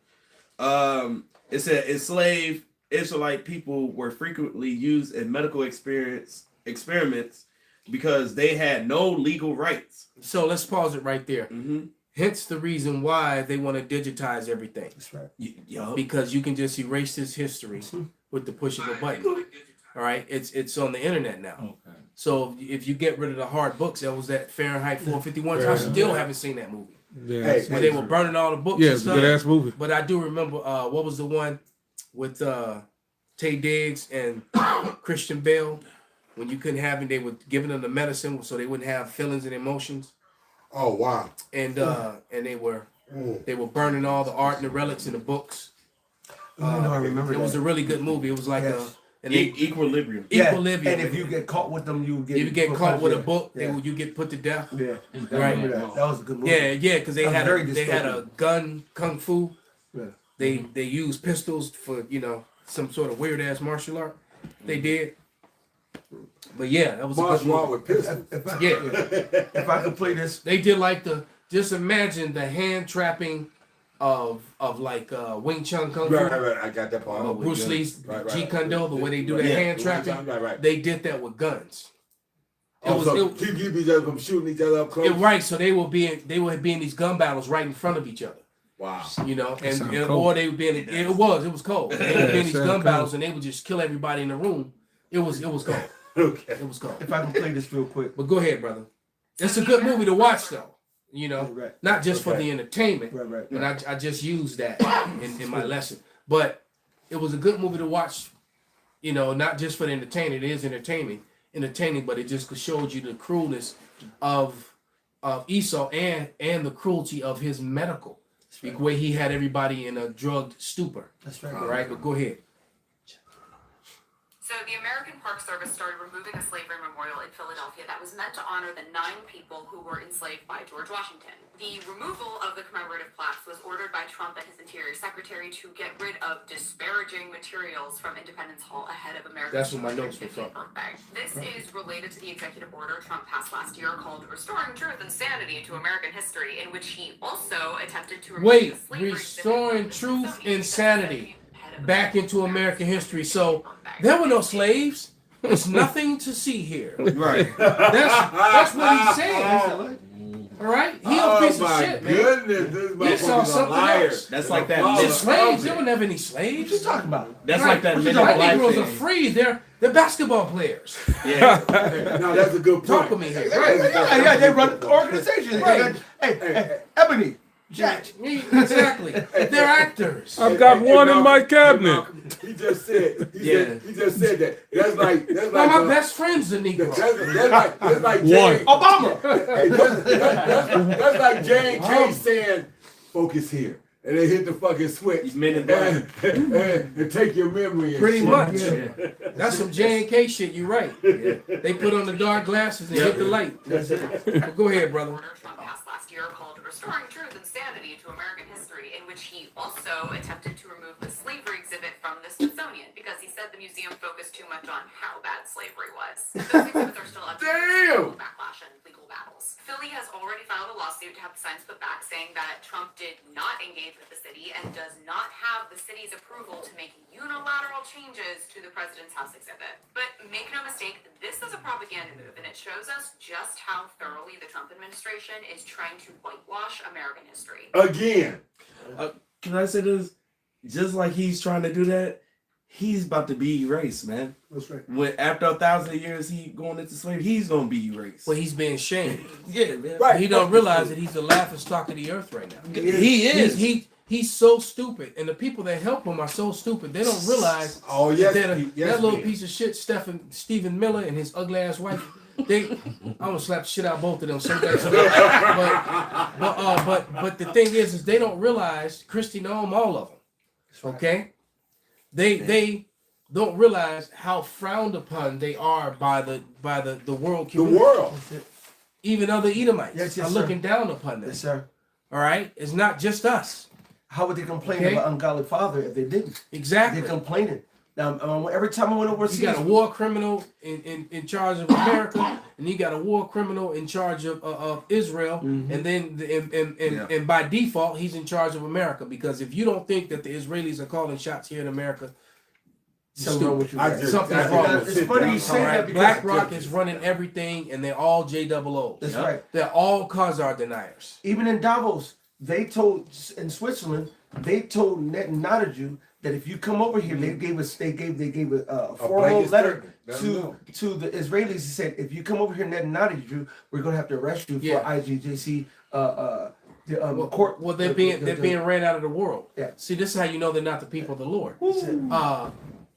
It said enslaved Israelite people were frequently used in medical experiments because they had no legal rights. So let's pause it right there. Mm-hmm. Hence the reason why they want to digitize everything. That's right. Because you can just erase this history with the push of a button. All right, it's on the internet now. Okay. So if you get rid of the hard books, that was that Fahrenheit 451. I still haven't seen that movie. Yeah. Where they were burning all the books. Yeah, and it's a stuff. good ass movie. But I do remember what was the one with Tay Diggs and Christian Bale when you couldn't have them, they were giving them the medicine so they wouldn't have feelings and emotions. Oh wow! And they were burning all the art and the relics in the books. I remember. It was a really good movie. It was like Equilibrium. Equilibrium. And if you get caught with them, you get caught with a book, you get put to death. Yeah, right. That was a good movie. Yeah, because they had a gun kung fu. Yeah. They used pistols for some sort of weird ass martial art. They did. But yeah, that was a good movie. With pistols. If I could play this, they did like just imagine the hand trapping of like Wing Chun Kung Fu. Right. I got that part. Bruce Lee's Jeet Kune Do, the way they do that hand trapping. Right. They did that with guns. Keep each other from shooting each other up close. Right, so they would be in these gun battles right in front of each other. Wow. Or they would be in it was cold. They would be in these gun battles and they would just kill everybody in the room. It was cold. Okay. It was cold. If I can play this real quick. But go ahead, brother. It's a good movie to watch though. Not just for the entertainment. Right. But I just used that in my lesson. But it was a good movie to watch, not just for the entertainment. It is entertaining, but it just showed you the cruelness of Esau and the cruelty of his medical. The way he had everybody in a drugged stupor. That's right. All right, but go ahead. So the American Park Service started removing a slavery memorial in Philadelphia that was meant to honor the 9 people who were enslaved by George Washington. The removal of the commemorative plaques was ordered by Trump and his Interior Secretary to get rid of disparaging materials from Independence Hall ahead of America's That's what my notes were from. birthday. This is related to the executive order Trump passed last year called Restoring Truth and Sanity to American History, in which he also attempted to remove the slavery Restoring Truth and Sanity back into American history. So there were no slaves. There's nothing to see here. Right. That's what he's saying. All right, he a piece of my shit, man. goodness, this He saw motherfucker's a something liar. else. That's like that. The Middle- slaves, there were never any slaves. What you talking about? That's like that. Middle Black black Negroes are thing. free. They're basketball players. Yeah. No, that's a good point. Talk with me here. Yeah, they run the organization. Right. Hey, Ebony, Jack. Exactly. They're actors. I've got one in my cabinet. He just said. He just said that. That's like. My best friend's a Negro. That's like Jane. Obama. Hey, that's like J&K saying, "Focus here," and they hit the fucking switch. Men in black. And take your memory. And Pretty shit. much. Yeah. That's some J&K shit. You're right. Yeah. They put on the dark glasses and hit the light. That's it. But go ahead, brother. Trump passed last year called Restoring Truth and Sanity to American History, in which he also attempted to remove the slavery exhibit from the Smithsonian because he said the museum focused too much on how bad slavery was. Those exhibits are still up to legal backlash and legal battles. Philly has already filed a lawsuit to have the signs put back, saying that Trump did not engage with the city and does not have the city's approval to make unilateral changes to the president's house exhibit. But make no mistake, this is a propaganda move, and it shows us just how thoroughly the Trump administration is trying to whitewash American history. Again. Can I say this? Just like he's trying to do that, he's about to be erased, man. That's right. When after 1,000 years he going into slavery, he's gonna be erased. Well, he's being shamed. Yeah, man. Right. He don't realize that he's the laughing stock of the earth right now. He is. He's so stupid, and the people that help him are so stupid. They don't realize Oh yes, that little piece of shit, Stephen Miller and his ugly ass wife. I'm gonna slap the shit out of both of them someday. But the thing is they don't realize Christy Nome, all of them. Okay, they don't realize how frowned upon they are by the world community. The world. Even other Edomites Yes, are sir. looking down upon them. Yes, sir. All right, it's not just us. How would they complain Okay. about ungodly father if they didn't? Exactly. They're complaining. Now, every time I went overseas, You got a war criminal in charge of America, and you got a war criminal in charge of Israel, and then and by default he's in charge of America, because if you don't think that the Israelis are calling shots here in America, something wrong with you. something's wrong with It's funny you say all that right? because BlackRock is running everything, and they're all JOOs. That's right. They're all Khazar deniers. Even in Davos, they told in Switzerland, they told Netanyahu that if you come over here, they gave a formal letter to the Israelis. He said, if you come over here, Netanyahu, we're gonna have to arrest you for IGJC. Court. Well, they're being ran out of the world. Yeah. See, this is how you know they're not the people of the Lord.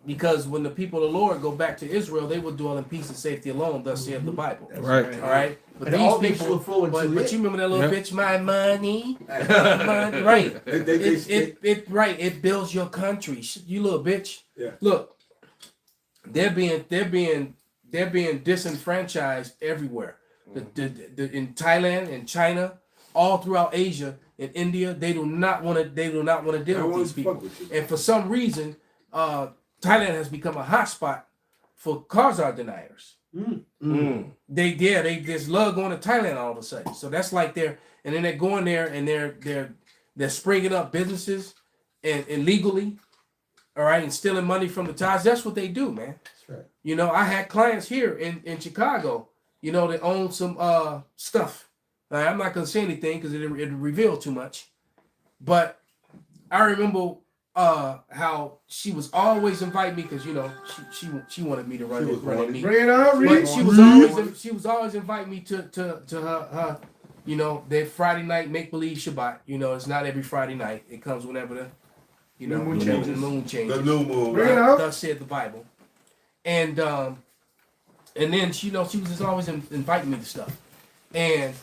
Because when the people of the Lord go back to Israel, they will dwell in peace and safety alone. Thus saith the Bible. Right. All right. But And these all people will flow into but it. you remember that little Yep. bitch, my money, right? It builds your country. You little bitch. Yeah. Look, they're being disenfranchised everywhere. In Thailand and China, all throughout Asia and India, they do not want to deal with these people. And for some reason, Thailand has become a hotspot for Khazar deniers. They just love going to Thailand all of a sudden. So that's like and then they're going there and they're springing up businesses and illegally, all right, and stealing money from the Thais. That's what they do, man. That's right. You know, I had clients here in Chicago, you know, that own some stuff. I'm not gonna say anything because it revealed too much. But I remember how she was always inviting me because, you know, she wanted me to run it. Bring it out, But she was always inviting me to her, you know, their Friday night make believe Shabbat. You know, it's not every Friday night. It comes whenever the moon changes. The new moon. Bring it out. Thus said the Bible. And then she was just always inviting me to stuff. And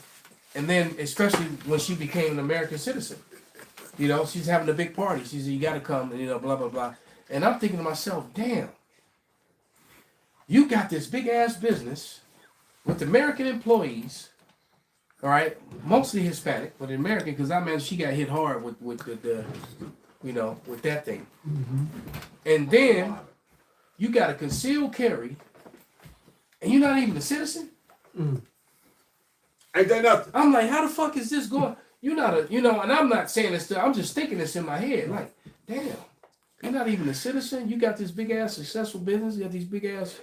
then especially when she became an American citizen. You know, she's having a big party. She said, you got to come, and, you know, blah, blah, blah. And I'm thinking to myself, damn, you got this big-ass business with American employees, all right, mostly Hispanic, but American, because I imagine she got hit hard with the you know, with that thing. And then you got a concealed carry, and you're not even a citizen? Ain't that nothing? I'm like, how the fuck is this going? You're not and I'm not saying this, I'm just thinking this in my head. Like, damn, you're not even a citizen. You got this big ass successful business. You got these big ass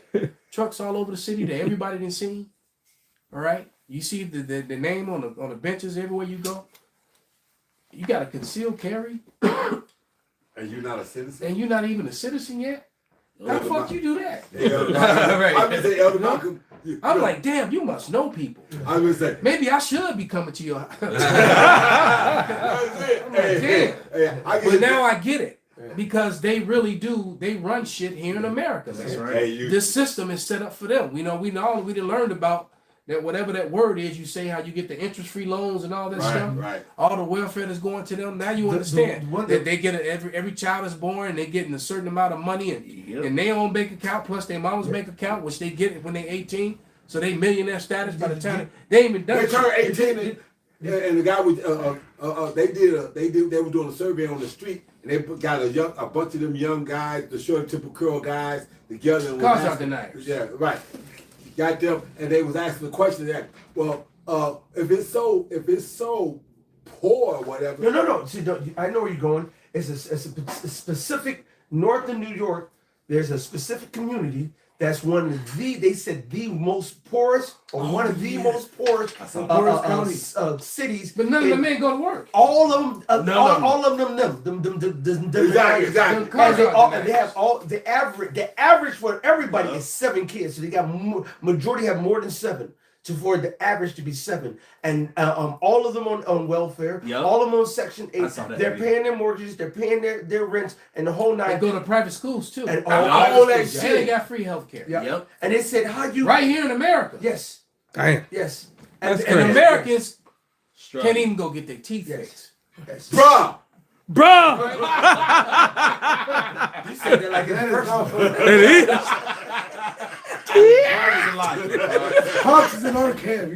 trucks all over the city that everybody didn't see. All right. You see the name on the benches everywhere you go. You got a concealed carry. And you're not a citizen? And you're not even a citizen yet? How the fuck you do that? I'm like, damn, you must know people. I was say, maybe I should be coming to your house. I'm like, damn. But now I get it. Because they really do, they run shit here in America. That's right. This system is set up for them. We done learned about that, whatever that word is, you say how you get the interest-free loans and all that stuff. Right. All the welfare that's going to them. Now you understand that they get every child is born, they getting a certain amount of money in their own bank account plus their mama's bank account, which they get when they're 18. So they millionaire status by the time they ain't even done. They turn 18, and the guy was they were doing a survey on the street, and they got a bunch of them young guys, the short temple curl guys, together. Cause out the night. Yeah, right. Got them, and they was asking the question that, well, if it's so poor or whatever. No. See, I know where you're going. It's a specific north of New York. There's a specific community that's one of they said the most poorest or one of the most poorest cities. But none of them ain't gonna work. All of them, all of them. Exactly. They have all the average for everybody is 7 kids. So they got majority have more than 7. For the average to be 7, and all of them on welfare, all of them on Section 8. They're paying their mortgages, they're paying their rents, and the whole 9. They go to private schools too, and all that shit. And they got free health care. Yep. And they said, "How you right here in America?" Yes. Damn. Yes. And Americans can't even go get their teeth fixed. Yes. Bruh. You said that like it's personal. It is. Hawks is in our camp.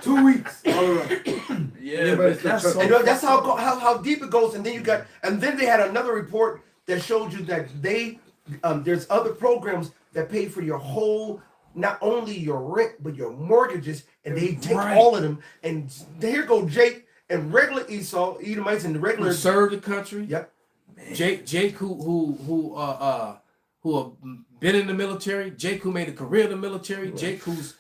2 weeks. All right. Yeah, but that's how deep it goes. And then they had another report that showed you that there's other programs that pay for your whole, not only your rent but your mortgages, and they take all of them. And here go Jake and regular Esau, Edomites, and the regular who served the country. Yep. Jake who have been in the military. Jake who made a career in the military. Jake who's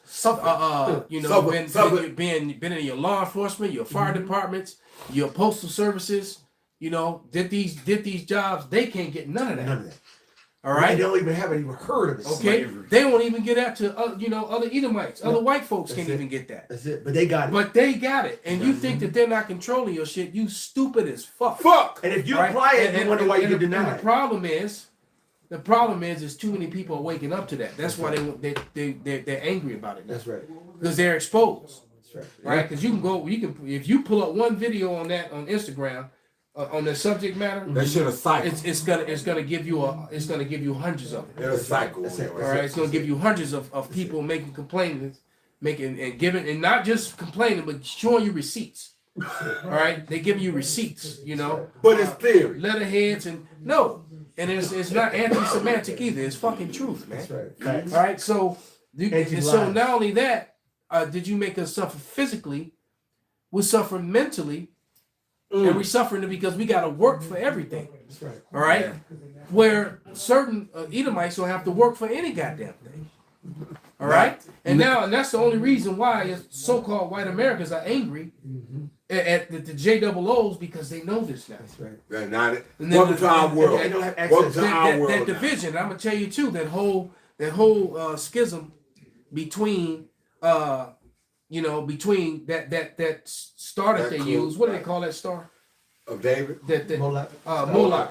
been in your law enforcement, your fire departments, your postal services. Did these jobs. They can't get none of that. All right. They don't even haven't even heard of it. Okay. Slavery. They won't even get that to other Edomites. Other white folks can't even get that. That's it. But they got it. And you think that they're not controlling your shit? You stupid as fuck. And if you apply it, you wonder why you get denied. And the problem is too many people are waking up to that. That's why they're angry about it now. That's right. Because they're exposed. That's right. Right? Because if you pull up one video on that on Instagram on the subject matter, they should have cycled. It's gonna give you hundreds of it. It'll cycle. All right, it's gonna give you hundreds of people making complaints, and not just complaining, but showing you receipts. All right, they give you receipts, But it's theory. Letterheads and it's not anti-semantic either. It's fucking truth, man. That's right. All right, so not only that, did you make us suffer physically? We're suffering mentally. And we're suffering because we got to work for everything. That's right. All right? Where certain Edomites don't have to work for any goddamn thing. All right? And that's the only reason why so-called white Americans are angry at the JOOs, because they know this now. That's right. Welcome to our world. They don't have access to our world. That division, I'm going to tell you too, that whole schism between between that star that they use. What do they call that star? Of David? Moloch.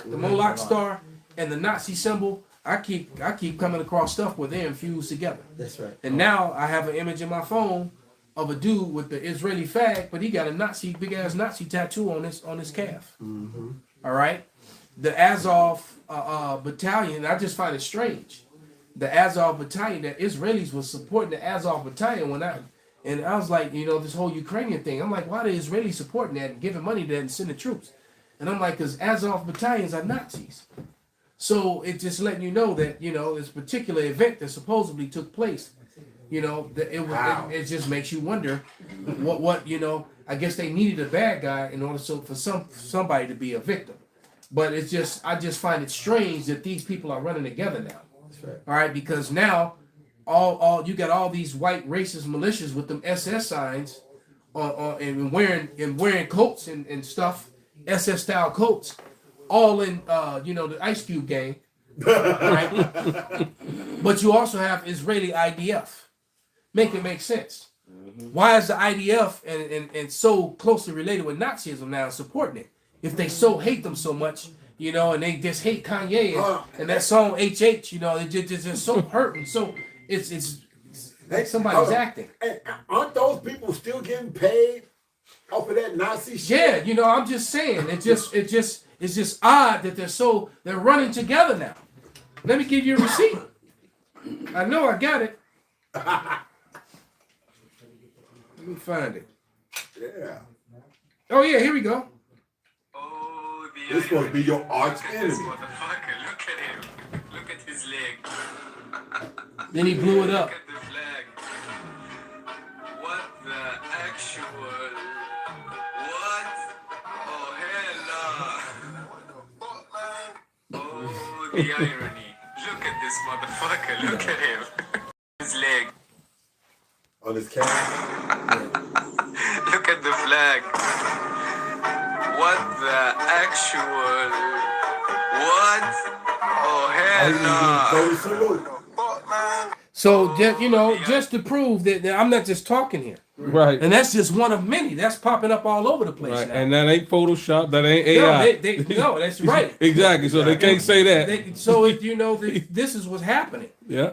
The Moloch star and the Nazi symbol. I keep coming across stuff where they're infused together. That's right. And now I have an image in my phone of a dude with the Israeli flag, but he got a big ass Nazi tattoo on his calf. Mm-hmm. All right. The Azov battalion. I just find it strange. The Azov battalion, that Israelis was supporting the Azov battalion and I was like, this whole Ukrainian thing. I'm like, why are the Israelis supporting that and giving money to that and sending troops? And I'm like, because Azov battalions are Nazis. So it's just letting you know that, this particular event that supposedly took place, it just makes you wonder what I guess they needed a bad guy in order for somebody to be a victim. But I just find it strange that these people are running together now. That's right. All right, because now all you got all these white racist militias with them SS signs and wearing coats and stuff, SS style coats, all in the Ice Cube gang, right? But you also have Israeli IDF. Make it make sense. Why is the IDF and so closely related with Nazism now supporting it? If they so hate them so much, and they just hate Kanye and that song HH, they just so hurt and so it's like somebody's acting. And aren't those people still getting paid off of that Nazi shit? Yeah, I'm just saying it's just odd that they're running together now. Let me give you a receipt. I know I got it. Let me find it. Yeah. Oh yeah, here we go. Oh, This supposed to be your arch enemy. Motherfucker, look at him. Look at his leg. Then he blew it up. Look at the flag. What the actual? What? Oh, hell no. Oh, the irony. Look at this motherfucker. Look at him. His leg. On his camera. Look at the flag. What the actual? What? Oh, hell no. So just to prove that I'm not just talking here, Right. and that's just one of many that's popping up all over the place Right. now. And that ain't Photoshop. That ain't No, AI. no, that's right. Exactly. So they can't say that. So if this is what's happening. Yeah.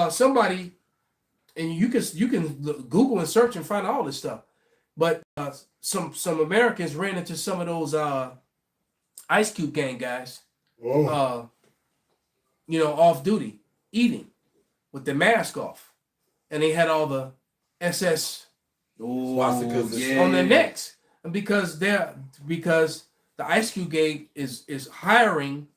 Somebody, and you can Google and search and find all this stuff, but some Americans ran into some of those Ice Cube gang guys, off duty eating with their mask off, and they had all the SS swastikas on their necks, and because the Ice Cube gang is hiring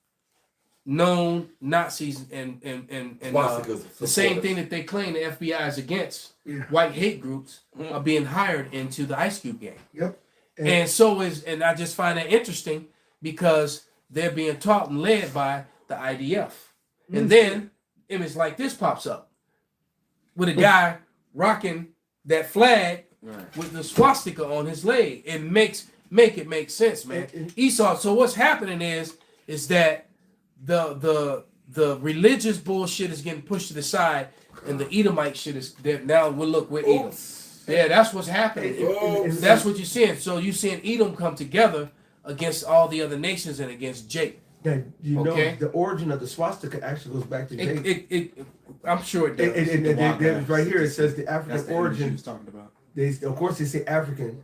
known Nazis and the same thing that they claim the FBI is against. White hate groups are being hired into the Ice Cube gang. Yep. And I just find that interesting because they're being taught and led by the IDF. And then image like this pops up with a guy rocking that flag with the swastika on his leg. It make it make sense, man. Esau. So what's happening is that the religious bullshit is getting pushed to the side, and the Edomite shit is there now. We're Edom. Yeah, that's what's happening. That's what you're seeing. So you're seeing Edom come together against all the other nations and against Jake. That know the origin of the swastika actually goes back to Jake. I'm sure it does. And right here it says the African origin. Talking about. Of course they say African.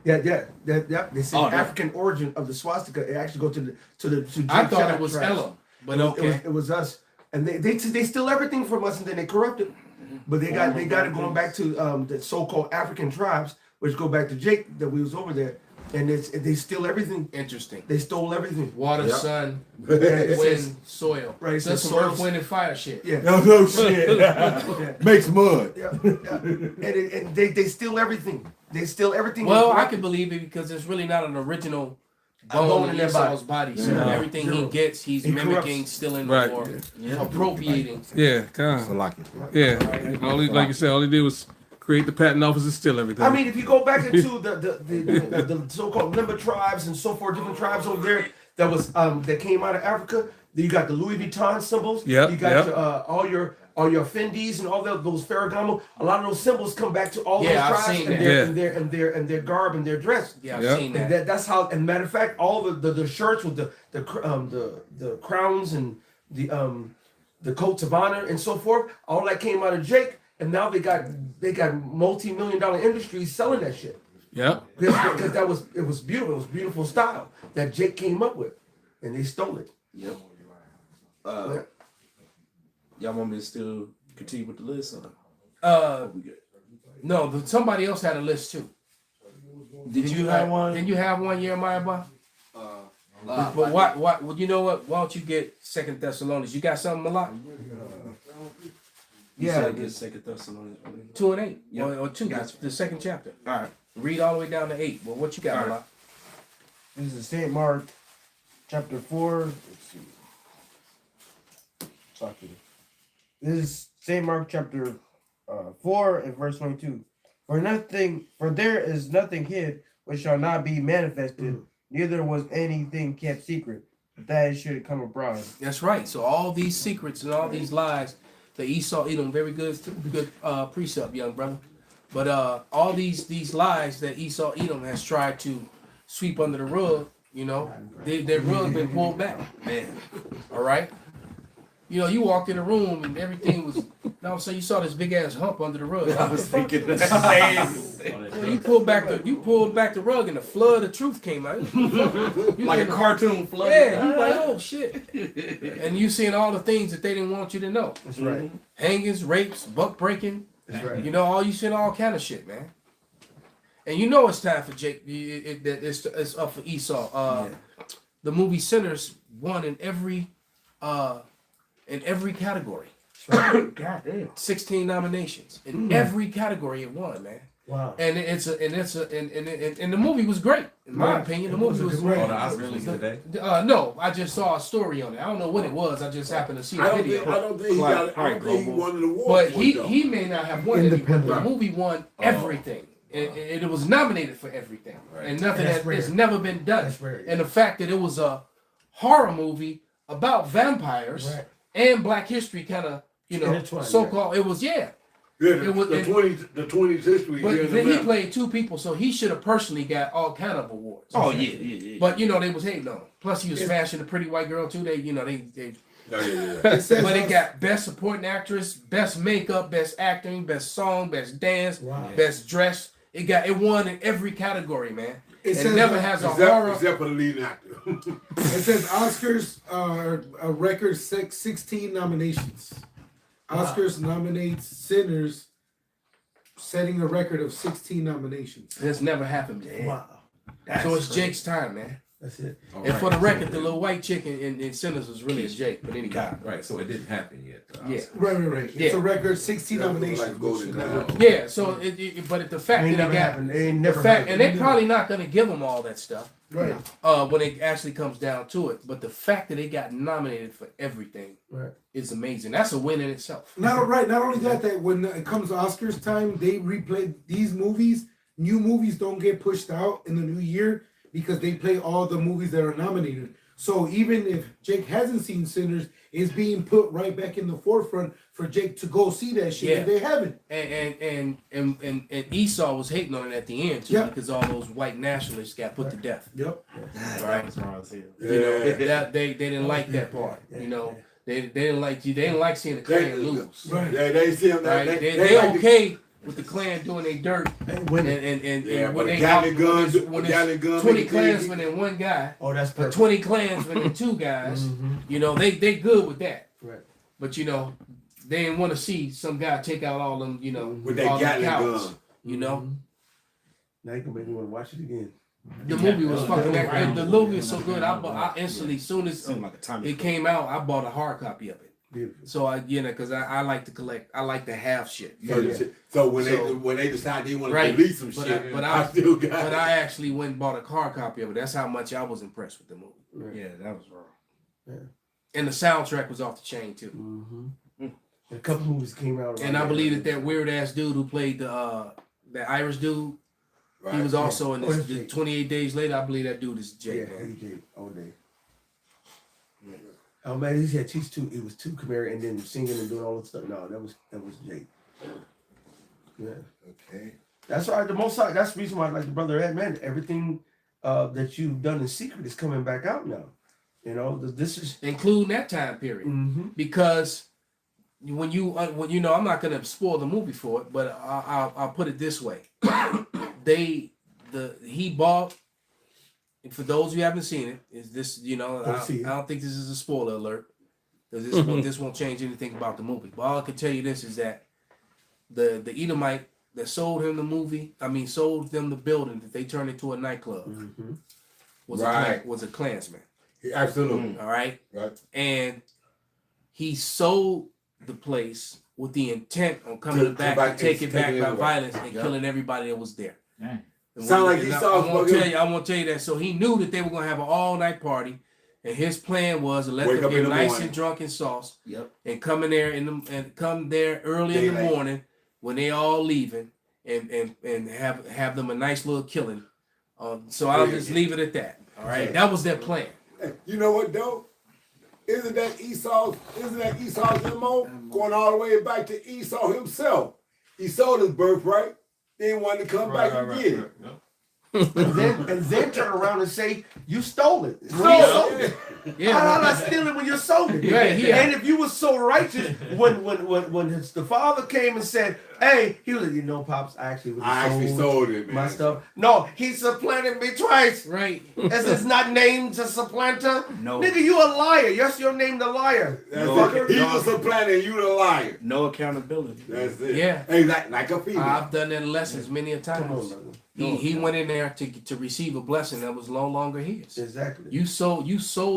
Yeah. They say African origin of the swastika. It actually go to Jake. I thought it was Elam, but okay. It was us, and they steal everything from us, and then they corrupt it. But they got it going back to the so-called African tribes, which go back to Jake that we was over there, and they steal everything. Interesting. They stole everything. Water, sun, wind, soil. Right. That's some earth, wind, and fire shit. Yeah. No shit. Makes mud. Yeah. And they steal everything. They steal everything. Well, I can believe it because it's really not an original bone in Esau's body. So everything he gets, he's mimicking, stealing, or appropriating. Yeah, kind of. Yeah. All he, like you said, all he did was create the patent office and steal everything. I mean, if you go back into the so-called Limba tribes and so forth, different tribes over there that came out of Africa, you got the Louis Vuitton symbols. Yep, You got all your Fendis and all those Ferragamo. A lot of those symbols come back to all those tribes and their garb and their dress. Yeah, I've seen that. That's how. And matter of fact, all the shirts with the crowns and the coats of honor and so forth, all that came out of Jake. And now they got multi-million-dollar industries selling that shit. Yeah. Because it was beautiful. It was beautiful style that Jake came up with, and they stole it. Yep. Y'all want me to still continue with the list? No, somebody else had a list too. Did you have one? Did you have one, Jeremiah? But what? Well, you know what? Why don't you get 2 Thessalonians? You got something, Malak? Yeah, I get 2 Thessalonians 2 and 8, yep. or 2. Gotcha. The second chapter. All right. Read all the way down to 8. Well, what you got, Malak? This is St. Mark, chapter 4. Let's see. Talk to you. This is St. Mark chapter 4 and verse 22. For there is nothing hid which shall not be manifested, neither was anything kept secret, that it should come abroad. That's right. So all these secrets and all these lies that Esau Edom, very good precept, young brother. But all these lies that Esau Edom has tried to sweep under the rug, you know, their rug been pulled back, man. All right. You know, you walked in the room and everything was. Now, so you saw this big ass hump under the rug. I was thinking the same. Well, you pulled back the rug and the flood of truth came out. Like a cartoon flood. Yeah, you like, oh shit. And you seeing all the things that they didn't want you to know. That's right. Hangings, rapes, buck breaking. That's right. You know, all you seeing all kind of shit, man. And you know it's time for Jake. It's up for Esau. The movie Sinners won in every category. God damn. 16 nominations in every category it won, man. Wow. And the movie was great in my opinion. The movie was great. Oh, the Oscars today? No, I just saw a story on it. I don't know what it was. I just happened to see a video. I don't think he won an award. But he may not have won it. But the movie won everything. It was nominated for everything, and nothing has never been done. And the fact that it was a horror movie about vampires and Black history, kind of, you know, so-called. It was it was the 20th history. But then he played two people, so he should have personally got all kind of awards. Oh yeah. But you know they was hating on him. Plus he was smashing a pretty white girl too. They. Yeah. But it got best supporting actress, best makeup, best acting, best song, best dance, best dress. It won in every category, man. It never has a horror. Except for the lead actor. It says Oscars a record 16 nominations. Oscars nominates Sinners, setting a record of 16 nominations. That's never happened before. Wow. So it's Jake's time, man. That's it. And for the record, the little white chick in Sinners was really a Jake, but anyway. Right, so it didn't happen yet. Yeah. Right. It's a record 16 nominations. Yeah, so but the fact that it got and they're probably not gonna give them all that stuff. Right. When it actually comes down to it. But the fact that they got nominated for everything is amazing. That's a win in itself. Not only that when it comes to Oscars time, they replay these movies. New movies don't get pushed out in the new year because they play all the movies that are nominated. So even if Jake hasn't seen Sinners, it's being put right back in the forefront for Jake to go see that shit if they haven't. And Esau was hating on it at the end too because all those white nationalists got put to death. Yep. Right. You know, they didn't like that part. You know, they didn't like you. They didn't like seeing the Klan lose. Right. They see them. Right. They okay with the Klan doing their dirt and when they guns, when it's 20 Klansmen and one guy, that's perfect. 20 Klansmen and two guys, you know, they good with that. Right. But you know, they didn't want to see some guy take out all them, you know, with that Gatling gun. You know. Now you can make me want to watch it again. The movie was fucking. The movie was so good. I instantly, as soon as it came out, I bought a hard copy of it. Beautiful. So because I like to collect. I like to have shit. So when they decide they want to release some shit, but I still got it. But I actually went and bought a hard copy of it. That's how much I was impressed with the movie. Right. Yeah, that was wrong. Yeah. And the soundtrack was off the chain too. Mm-hmm. A couple movies came out. And I believe that weird ass dude who played the Irish dude, he was also in this. 28 Days Later. I believe that dude is Jake. Yeah, he Jake all day. Oh man, he had teach two. It was two Camaro and then singing and doing all that stuff. No, that was Jake. Yeah. Okay. That's right. The most that's the reason why, like the brother Ed, man, everything that you've done in secret is coming back out now. You know, this is including that time period because when you know, I'm not gonna spoil the movie for it, but I'll put it this way: he bought. And for those who haven't seen it, is this, you know, I don't think this is a spoiler alert. Because this won't change anything about the movie. But all I can tell you this is that the Edomite that sold him the movie, sold them the building that they turned into a nightclub, was a Klansman. Absolutely. All right? Right. And he sold the place with the intent on coming back and taking it back by violence and killing everybody that was there. Sound like he saw. I won't tell you that. So he knew that they were gonna have an all-night party, And his plan was to let Wake them up in get the nice morning. and drunk and sauce. Yep. And come in there and come there early in the Daylight. morning when they all leaving and have them a nice little killing. So I'll just leave it at that. All right. That was their plan. You know what though? Isn't that Esau's MO going all the way back to Esau himself? He sold his birthright, then wanted to come back and get it. and then turn around and say you stole it. Stole it. Yeah. How did I steal it when you sold it? Yeah. And if you were so righteous, when the father came and said, "Hey," he was like, "You know, pops, I actually sold it, man. My stuff." No, he supplanted me twice. Right. As it's not named a supplanter. No. Nigga, you a liar. Yes, your name the liar. That's No. it. He was a planner, you the liar. No accountability. That's it. Yeah. Hey, like a female. I've done that in lessons many a times. He went in there to receive a blessing that was no longer his. Exactly. You sold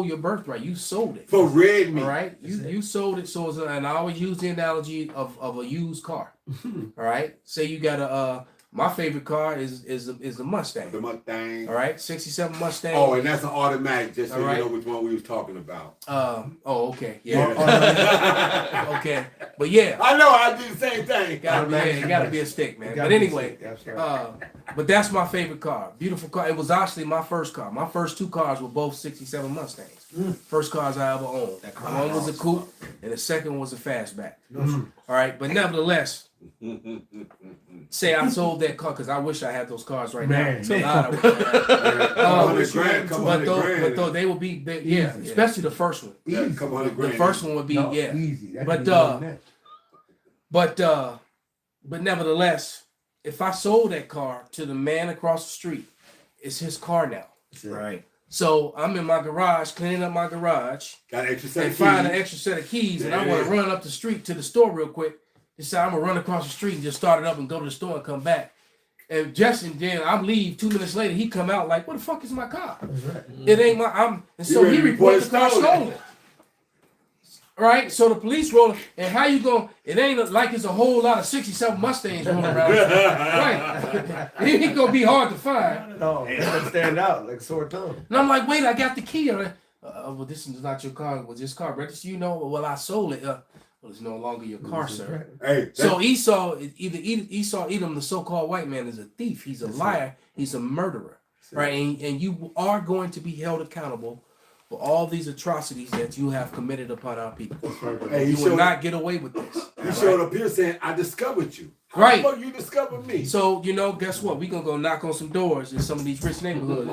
your birthright. You sold it. For red meat. All right. You sold it. So and I always use the analogy of a used car. All right. Say you got my favorite car is the Mustang. The Mustang. All right. 67 Mustang. Oh, and that's an automatic, just so All right. you know which one we was talking about. Okay. Yeah. Okay. But yeah. I know I do the same thing. It gotta be a stick, man. But anyway, but that's my favorite car. Beautiful car. It was actually my first car. My first two cars were both 67 Mustangs. First cars I ever owned. One was a coupe and the second one was a fastback. All right, but nevertheless, say I sold that car because I wish I had those cars right now. It's a lot of but though they would be big, especially the first one. The first one would be easy. But nevertheless, if I sold that car to the man across the street, it's his car now. Right. So I'm in my garage, cleaning up my garage, Got an extra set and of find keys. an extra set of keys, and I want to run up the street to the store real quick. Decide I'm gonna run across the street and just start it up and go to the store and come back. And then I leave 2 minutes later. He come out like, "What the fuck is my car? It ain't my." And so he reports the car stolen. Right, so the police rolling, and how you going? It ain't like it's a whole lot of 67 Mustangs rolling around. Right, it ain't gonna be hard to find. No, it doesn't stand out like sore thumb. And I'm like, wait, I got the key. Well, this is not your car. Was this car registered? You know, well, I sold it. Well, it's no longer your car, sir. Hey, so Esau Edom, the so-called white man, is a thief. He's a liar. He's a murderer. Right, and you are going to be held accountable for all these atrocities that you have committed upon our people. Hey, you will not get away with this. You showed up here saying, "I discovered you." How Right. the fuck you discovered me? So, guess what? We're going to go knock on some doors in some of these rich neighborhoods.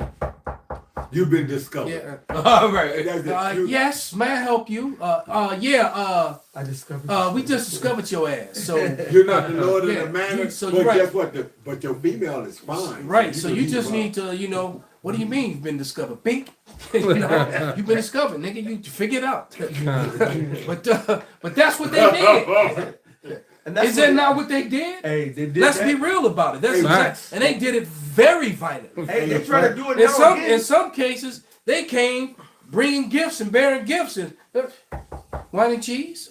You've been discovered. Yeah. All right. Yes, may I help you? I discovered we just discovered your ass. So you're not the Lord of the manor, but right. guess what? But your female is fine. Right. So you just need to, what do you mean you've been discovered? Pink? You've been discovered, nigga. You figure it out. But that's what they did. Is that not what they did? Hey, they did. Let's be real about it. That's exactly, and they did it very violent. Hey, they try to do it now in some cases, they came bringing gifts and bearing gifts and wine and cheese.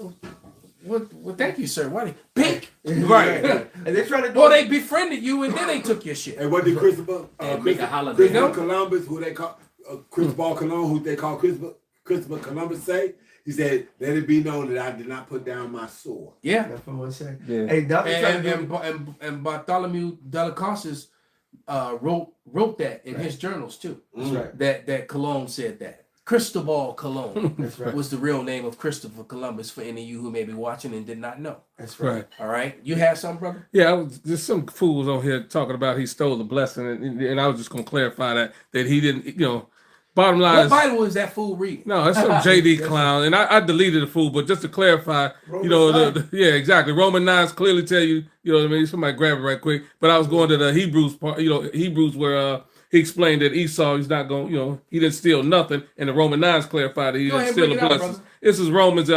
Well, thank you, sir. Why pink? Right. And they try to do. Well, they befriended you and then they took your shit. And what did Christopher? Make a holiday. Christopher Columbus, who they call Christopher Columbus, who they call Christopher Columbus, say. He said, "Let it be known that I did not put down my sword." Yeah, that's what I said. Yeah. Hey, and Bartholomew de la Casas wrote that in his journals too. That's right. That Colon said that. Cristobal Colon That's right. was the real name of Christopher Columbus for any of you who may be watching and did not know. That's right. All right. You have something, brother? Yeah, there's some fools on here talking about he stole the blessing, and I was just going to clarify that he didn't, bottom line What is, Bible is that fool reading? No, it's some JD clown, and I deleted the fool, but just to clarify, yeah, exactly. Roman 9s clearly tell you, what I mean. Somebody grab it right quick. But I was going to the Hebrews part, Hebrews where he explained that Esau, he's not going, he didn't steal nothing, and the Roman 9s clarified that he didn't steal the blessings. This is Romans,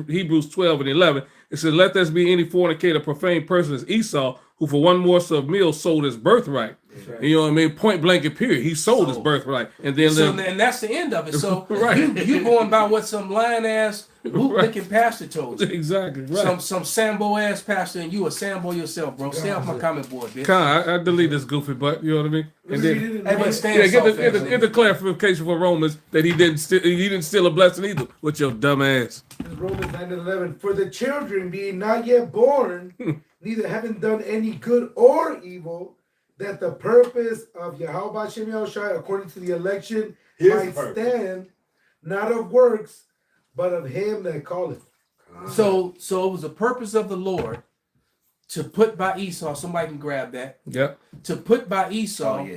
Hebrews 12 and 11. It says, "Let there be any fornicator, profane person as Esau, who for one morsel of meal sold his birthright." Right. You know what I mean? Point blank and period. He sold his birthright, and then and that's the end of it. So right. you going by what some lying ass bootlicking pastor told you. Exactly. Right. Some Sambo ass pastor, and you a Sambo yourself, bro. Stay off my comment board, bitch. I delete this goofy butt. You know what I mean? And then, get the clarification for Romans that he didn't steal a blessing either with your dumb ass. Romans 9:11. For the children being not yet born, neither having done any good or evil, that the purpose of Yahweh Shem Yahushai, according to the election, might stand, not of works, but of him that calleth. So it was the purpose of the Lord to put by Esau. Somebody can grab that. Yep. To put by Esau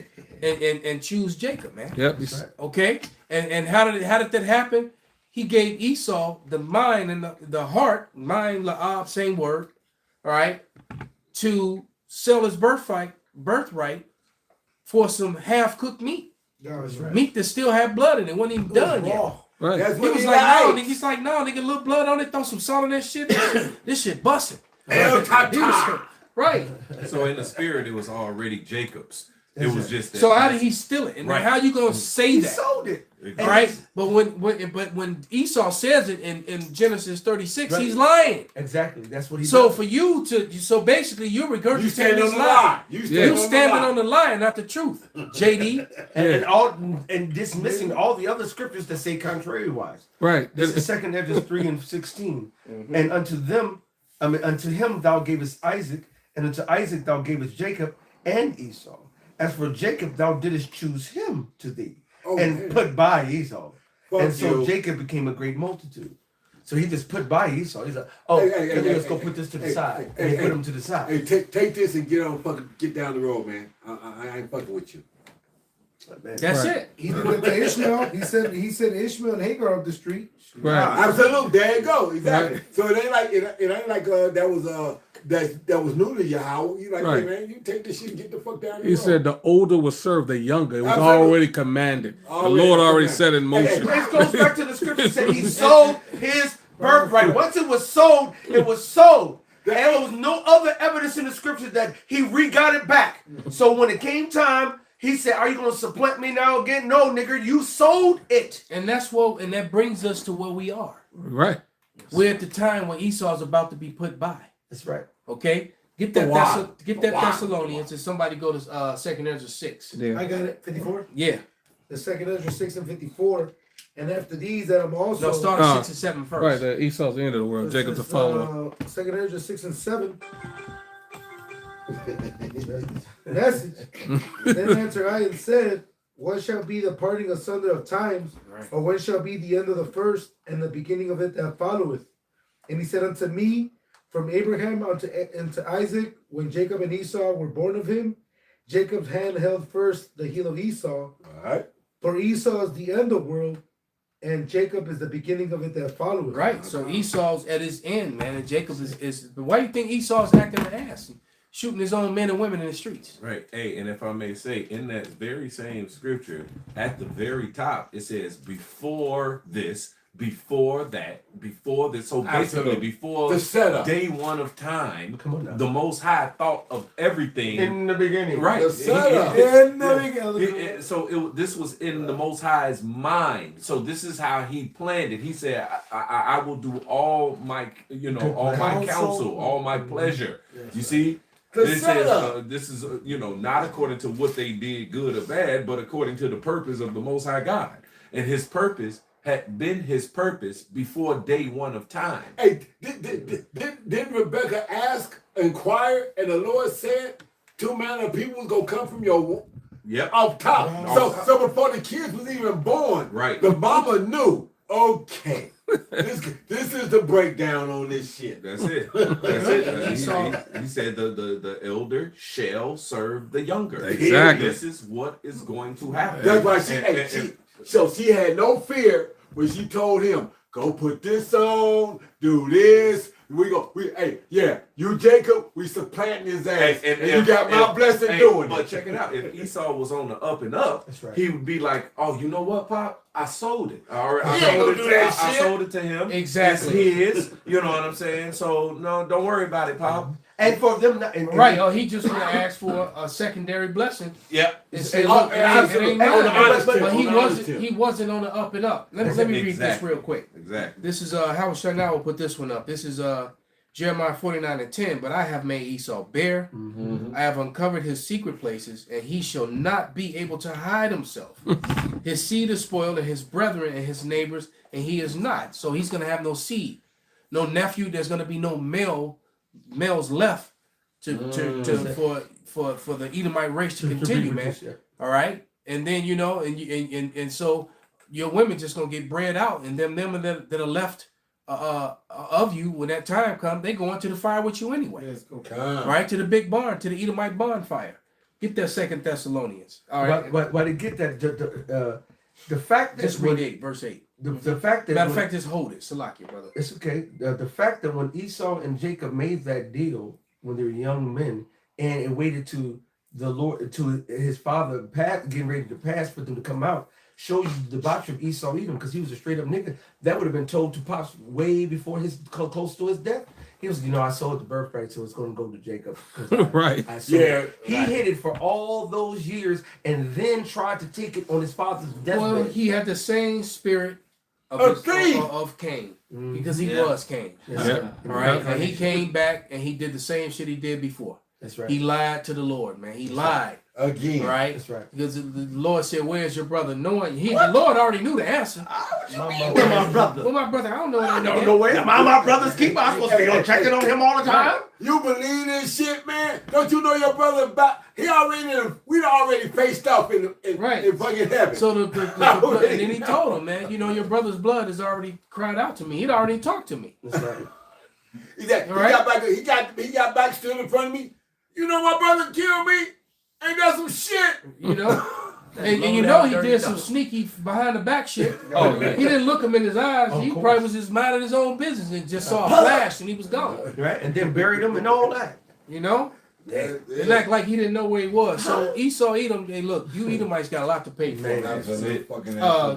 and choose Jacob, man. Yep. Okay. And how did that happen? He gave Esau the mind and the heart, mind, la'ab, same word, all right, to sell his birthright for some half-cooked meat. That's right. Meat that still had blood in it. Wasn't even done yet. Right. That's He was like, no, he's like, no, nigga, little blood on it, throw some salt on that shit. This shit busting. Right. So in the spirit, it was already Jacob's. It was just that. So how did he steal it? And how you gonna say that? He sold it. Right? But when Esau says it in Genesis 36, he's lying. Exactly. That's what he So does. for you so basically you're regurgitating standing this on the lie. lie. You standing on the lie, not the truth. JD. And dismissing all the other scriptures that say contrary-wise. Right. This is 2 Ezra 3:16. And unto him thou gavest Isaac, and unto Isaac thou gavest Jacob and Esau. As for Jacob, thou didst choose him to thee, and put by Esau. And so Jacob became a great multitude. So he just put by Esau. He's like, let's go put this to the side. And he put him to the side. Hey, take this and get down the road, man. I ain't fucking with you. That's it. He did it to Ishmael. He sent Ishmael and Hagar up the street. Right. Absolutely. There you go. Exactly. Right. So it ain't like that was new to Yahweh. You like, hey man, you take this shit and get the fuck down here. He said the older will serve the younger. It was already commanded. The Lord already set in motion. This goes back to the scripture that he sold his birthright. Once it was sold, it was sold. And there was no other evidence in the scripture that he re-got it back. So when it came time, he said, are you going to supplant me now again? No, nigga, you sold it. And that brings us to where we are. Right. We're at the time when Esau's about to be put by. That's right. Okay? Get that Thessalonians and somebody go to 2 Ezra 6. Yeah. I got it. 54? Yeah. The 2 Ezra 6 and 54. And after these that I'm also... No, start at 6 and 7 first. Right, the Esau's the end of the world. Jacob's the follower. 2 Ezra 6 and 7. Message. Then answered I and said, what shall be the parting asunder of times, or when shall be the end of the first, and the beginning of it that followeth? And he said unto me, from Abraham unto Isaac, when Jacob and Esau were born of him, Jacob's hand held first the heel of Esau. All right. For Esau is the end of the world, and Jacob is the beginning of it that followeth. Right. So Esau's at his end, man, and Jacob is. Why do you think Esau's acting an ass? Shooting his own men and women in the streets. Right. Hey, and if I may say, in that very same scripture, at the very top, it says, before this, before that, before this. So basically, before the setup, day one of time, the Most High thought of everything in the beginning. Right. The setup. In the beginning. So this was in the Most High's mind. So this is how he planned it. He said, I will do all my, all my counsel, all my pleasure. You see? This is not according to what they did good or bad, but according to the purpose of the Most High God. And his purpose had been his purpose before day one of time. Hey, didn't Rebecca inquire, and the Lord said, 2 manner of people was going to come from your womb? Yep. Off top. So before the kids was even born, right, the mama knew, okay, this is the breakdown on this shit. That's it. That's it. He said the elder shall serve the younger. Exactly. This is what is going to happen. That's why she had no fear when she told him, go put this on, do this. You Jacob, we supplanting his ass, and you got my blessing doing it. But check it out. If Esau was on the up and up, he would be like, oh, you know what, Pop? I sold it. I sold it to him. Exactly. It's his. You know what I'm saying? So, no, don't worry about it, Pop. And for them not right, or he just gonna ask for a secondary blessing. Yep. And say, look, it ain't but he wasn't on the up and up. Let me read this real quick. Exactly. This is Howard Shana will put this one up. This is Jeremiah 49:10. But I have made Esau bare. I have uncovered his secret places, and he shall not be able to hide himself. His seed is spoiled, and his brethren and his neighbors, and he is not. So he's gonna have no seed, no nephew. There's gonna be no males left for the Edomite race to continue, man. All right, and then and so your women just gonna get bred out, and them that are left of you when that time comes, they go into the fire with you anyway. Right, to the big barn, to the Edomite bonfire. Get that 2 Thessalonians. All right, but to get that the fact that just read 8, verse 8. The fact that matter of fact, just hold it, Salakia, brother. It's okay. The fact that when Esau and Jacob made that deal when they were young men, and it waited to the Lord, to his father, getting ready to pass for them to come out, shows you the debauchery of Esau Edom, because he was a straight up nigga. That would have been told to Pops way before close to his death. He was, I sold the birthright, so it's going to go to Jacob. Right. He hid it for all those years, and then tried to take it on his father's deathbed. Well, he had the same spirit of Cain, because he was Cain. All right, and he came back and he did the same shit he did before. That's right. He lied to the Lord, man. He lied again. Right. That's right. Because the Lord said, "Where's your brother?" Knowing the Lord already knew the answer. Where's my brother? Well, my brother, I don't know. I don't know where. Am I my brother's keeper? I'm supposed to be checking on him all the time. You believe this shit, man? Don't you know your brother we already faced off in fucking heaven. So the blood, and then he told him, man, your brother's blood has already cried out to me. He'd already talked to me. That's right. He got back stood in front of me. My brother killed me. Ain't that some shit? And he did some sneaky behind the back shit. He didn't look him in his eyes. He probably was just minding his own business and just saw a flash and he was gone. Right, and then buried him and all that. It act like he didn't know where he was. So Esau, Edom, hey, look, you Edomites got a lot to pay for.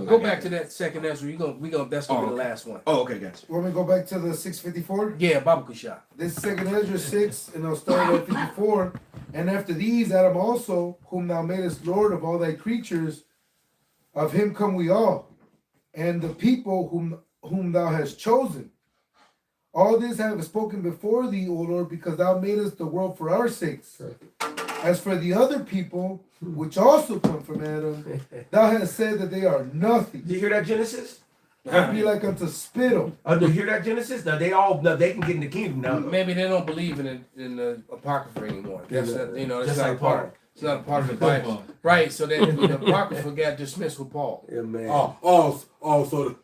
Go back to that second Ezra. That's gonna be the last one. Oh, okay, guys. Want me to go back to the 654? Yeah, Baba Kusha. This is 2 Ezra 6, and I'll start at 54. And after these, Adam also, whom thou madest Lord of all thy creatures, of him come we all, and the people whom thou hast chosen. All this I have spoken before thee, O Lord, because thou madest the world for our sakes. As for the other people, which also come from Adam, thou hast said that they are nothing. Do you hear that, Genesis? Be like unto spittle. Do you hear that, Genesis? Now they can get in the kingdom now. Maybe they don't believe in the Apocrypha anymore. That's Just not like part. Paul. It's not a part of the Bible, right? So then the Apocrypha got dismissed with Paul. Yeah, man. So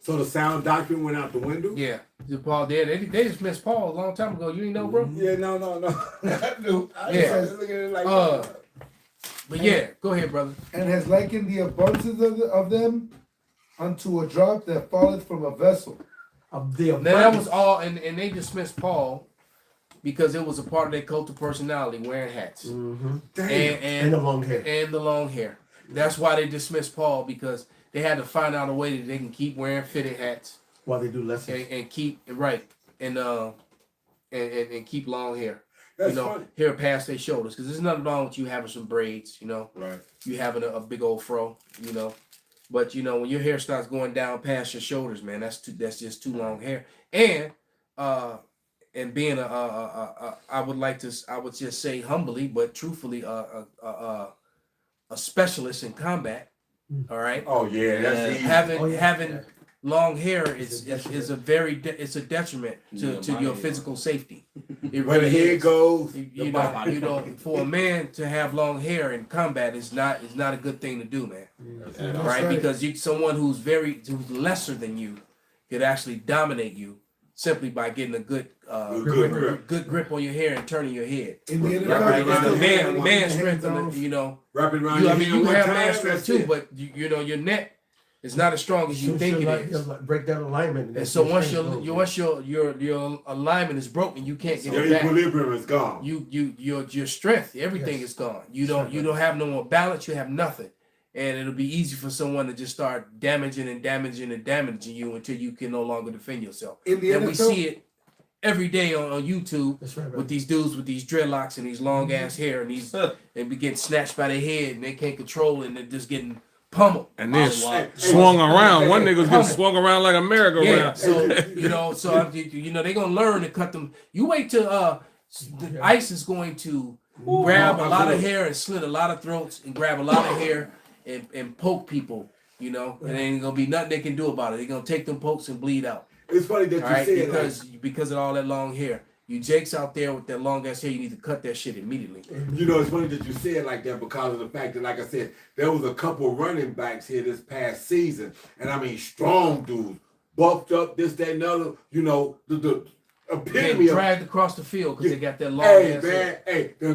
the sound doctrine went out the window. Yeah, Paul did. They dismissed Paul a long time ago. You didn't know, bro? Yeah, no. I knew. But yeah, go ahead, brother. And has likened the abundance of them unto a drop that falleth from a vessel. Now that was all, and they dismissed Paul because it was a part of their cult of personality, wearing hats. Mm-hmm. And the long hair. And the long hair. That's why they dismissed Paul, because they had to find out a way that they can keep wearing fitted hats while they do lessons and keep and keep long hair. That's funny. Hair past their shoulders, because there's nothing wrong with you having some braids. Right. You having a big old fro. But when your hair starts going down past your shoulders, man, that's just too long hair. And being I would just say humbly but truthfully a specialist in combat. All right. Oh yeah, that's having long hair is a detriment to your physical safety. It Where the hair goes, for a man to have long hair in combat is not a good thing to do, man. Right? Because someone who's lesser than you could actually dominate you simply by getting a good grip on your hair and turning your head. Right? And man strength, wrapping around you have man strength too, but your neck is not as strong as you think it is. Break down alignment. And so once your alignment is broken, you can't get it back. Your equilibrium is gone. Your strength, everything is gone. You don't have no more balance. You have nothing, and it'll be easy for someone to just start damaging you until you can no longer defend yourself. And we see it every day on YouTube That's right, with these dudes with these dreadlocks and these long ass hair and these and be getting snatched by their head and they can't control it and they're just getting pummeled. And then swung around. One nigga was getting swung around like a merry-go-round. Yeah, so they're gonna learn to cut them. You wait till ICE is going to grab a lot of hair and slit a lot of throats and grab a lot of hair and poke people. And ain't gonna be nothing they can do about it. They're gonna take them pokes and bleed out. It's funny that you said because of all that long hair. You jakes out there with that long ass hair, you need to cut that shit immediately. It's funny that you said like that because of the fact that, like I said, there was a couple running backs here this past season, and I mean strong dudes, buffed up, this, that, and other. The epitome of dragged across the field because they got that long ass hair. Hey, the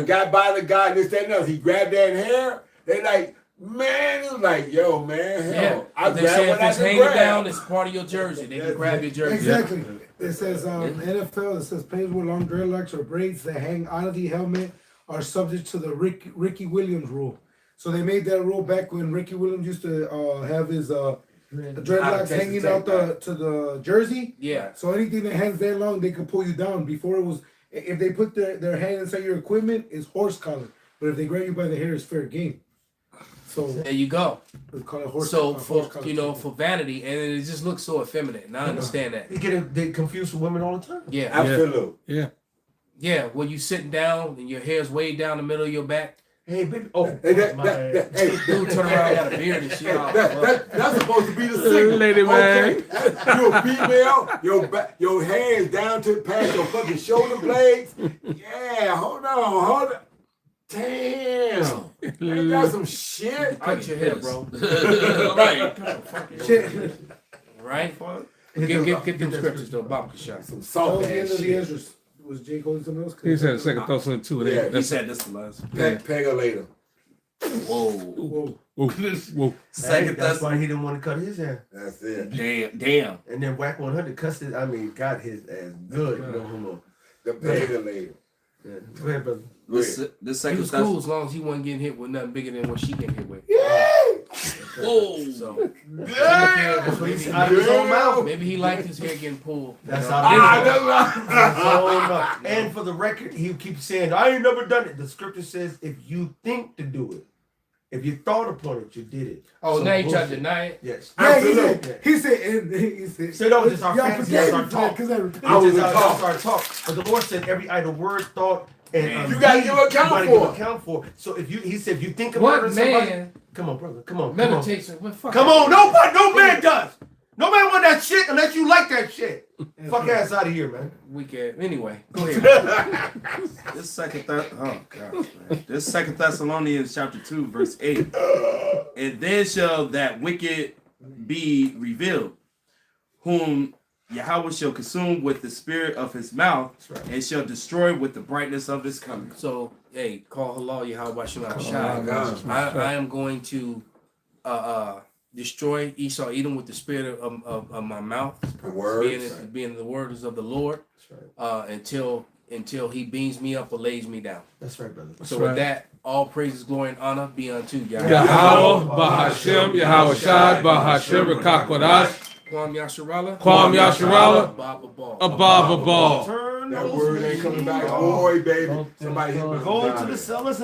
guy by the guy, this, that, and other. He grabbed that hair. They like. Man, it was like, yo, man, hell. I they say if it's hanging down, it's part of your jersey. They can grab your jersey. Exactly. It says NFL, it says players with long dreadlocks or braids that hang out of the helmet are subject to the Ricky Williams rule. So they made that rule back when Ricky Williams used to have his dreadlocks hanging out to the jersey. Yeah. So anything that hangs that long, they could pull you down. Before it was, if they put their hand inside your equipment, it's horse collar. But if they grab you by the hair, it's fair game. So there you go. For vanity, and it just looks so effeminate. And I understand that. They confuse with women all the time. Yeah, absolutely. Yeah. When you sitting down and your hair's way down the middle of your back. Hey, baby. Dude, turn around, got a beard and shit. That's supposed to be the signal. Lady man. You're a female. Your hands down to past your fucking shoulder blades. Yeah, hold on. Damn. Ain't that some shit? Cut your hair, bro. Right. Shit. Right? Get them scriptures though, Bobka shot. Some salt. That was the end of the Ezra's. Was Jake holding something else? He said second thoughts in two. Yeah, he said this the last. Peg her later. Whoa. Second, that's why he didn't want to cut his hair. That's it. Damn. And then Whack 100 cussed it. I mean, got his ass good. No homo. The peg her later. Yeah. Go ahead, brother. This second he was cool as long as he wasn't getting hit with nothing bigger than what she getting hit with. Whoa. So out of his own mouth. Maybe he liked his hair getting pulled. That's out of his own mouth. And for the record, he keeps saying, I ain't never done it. The scripture says if you think to do it, if you thought upon it, you did it. Oh, now you try to deny it? Yes. Yeah, he said, so that was just our fantasy, that's our talk. That's our talk. But the Lord said every idle word, thought, and you gotta give account for. So he said, if you think about it, somebody, come on, brother, come on. Meditation. Come on, no man does. No man want that shit unless you like that shit. Fuck ass out of here, man. Weekend. Anyway, go ahead. This Second Thessalonians chapter 2, verse 8. And then shall that wicked be revealed, whom Yahweh shall consume with the spirit of his mouth, and shall destroy with the brightness of his coming. So, hey, call halal Yahweh Shema. I am going to destroy Esau Edom with the spirit of my mouth, being the words of the Lord, until he beams me up or lays me down. That's right, brother. So with that, all praises, glory, and honor be unto Yahweh. Yahweh, Bahashem, Yahweh Shad, Bahashem, Rekakwadash. Kwam Yasharala. Ababa Ball. That word ain't coming back. Boy, baby. Somebody go to the cellars.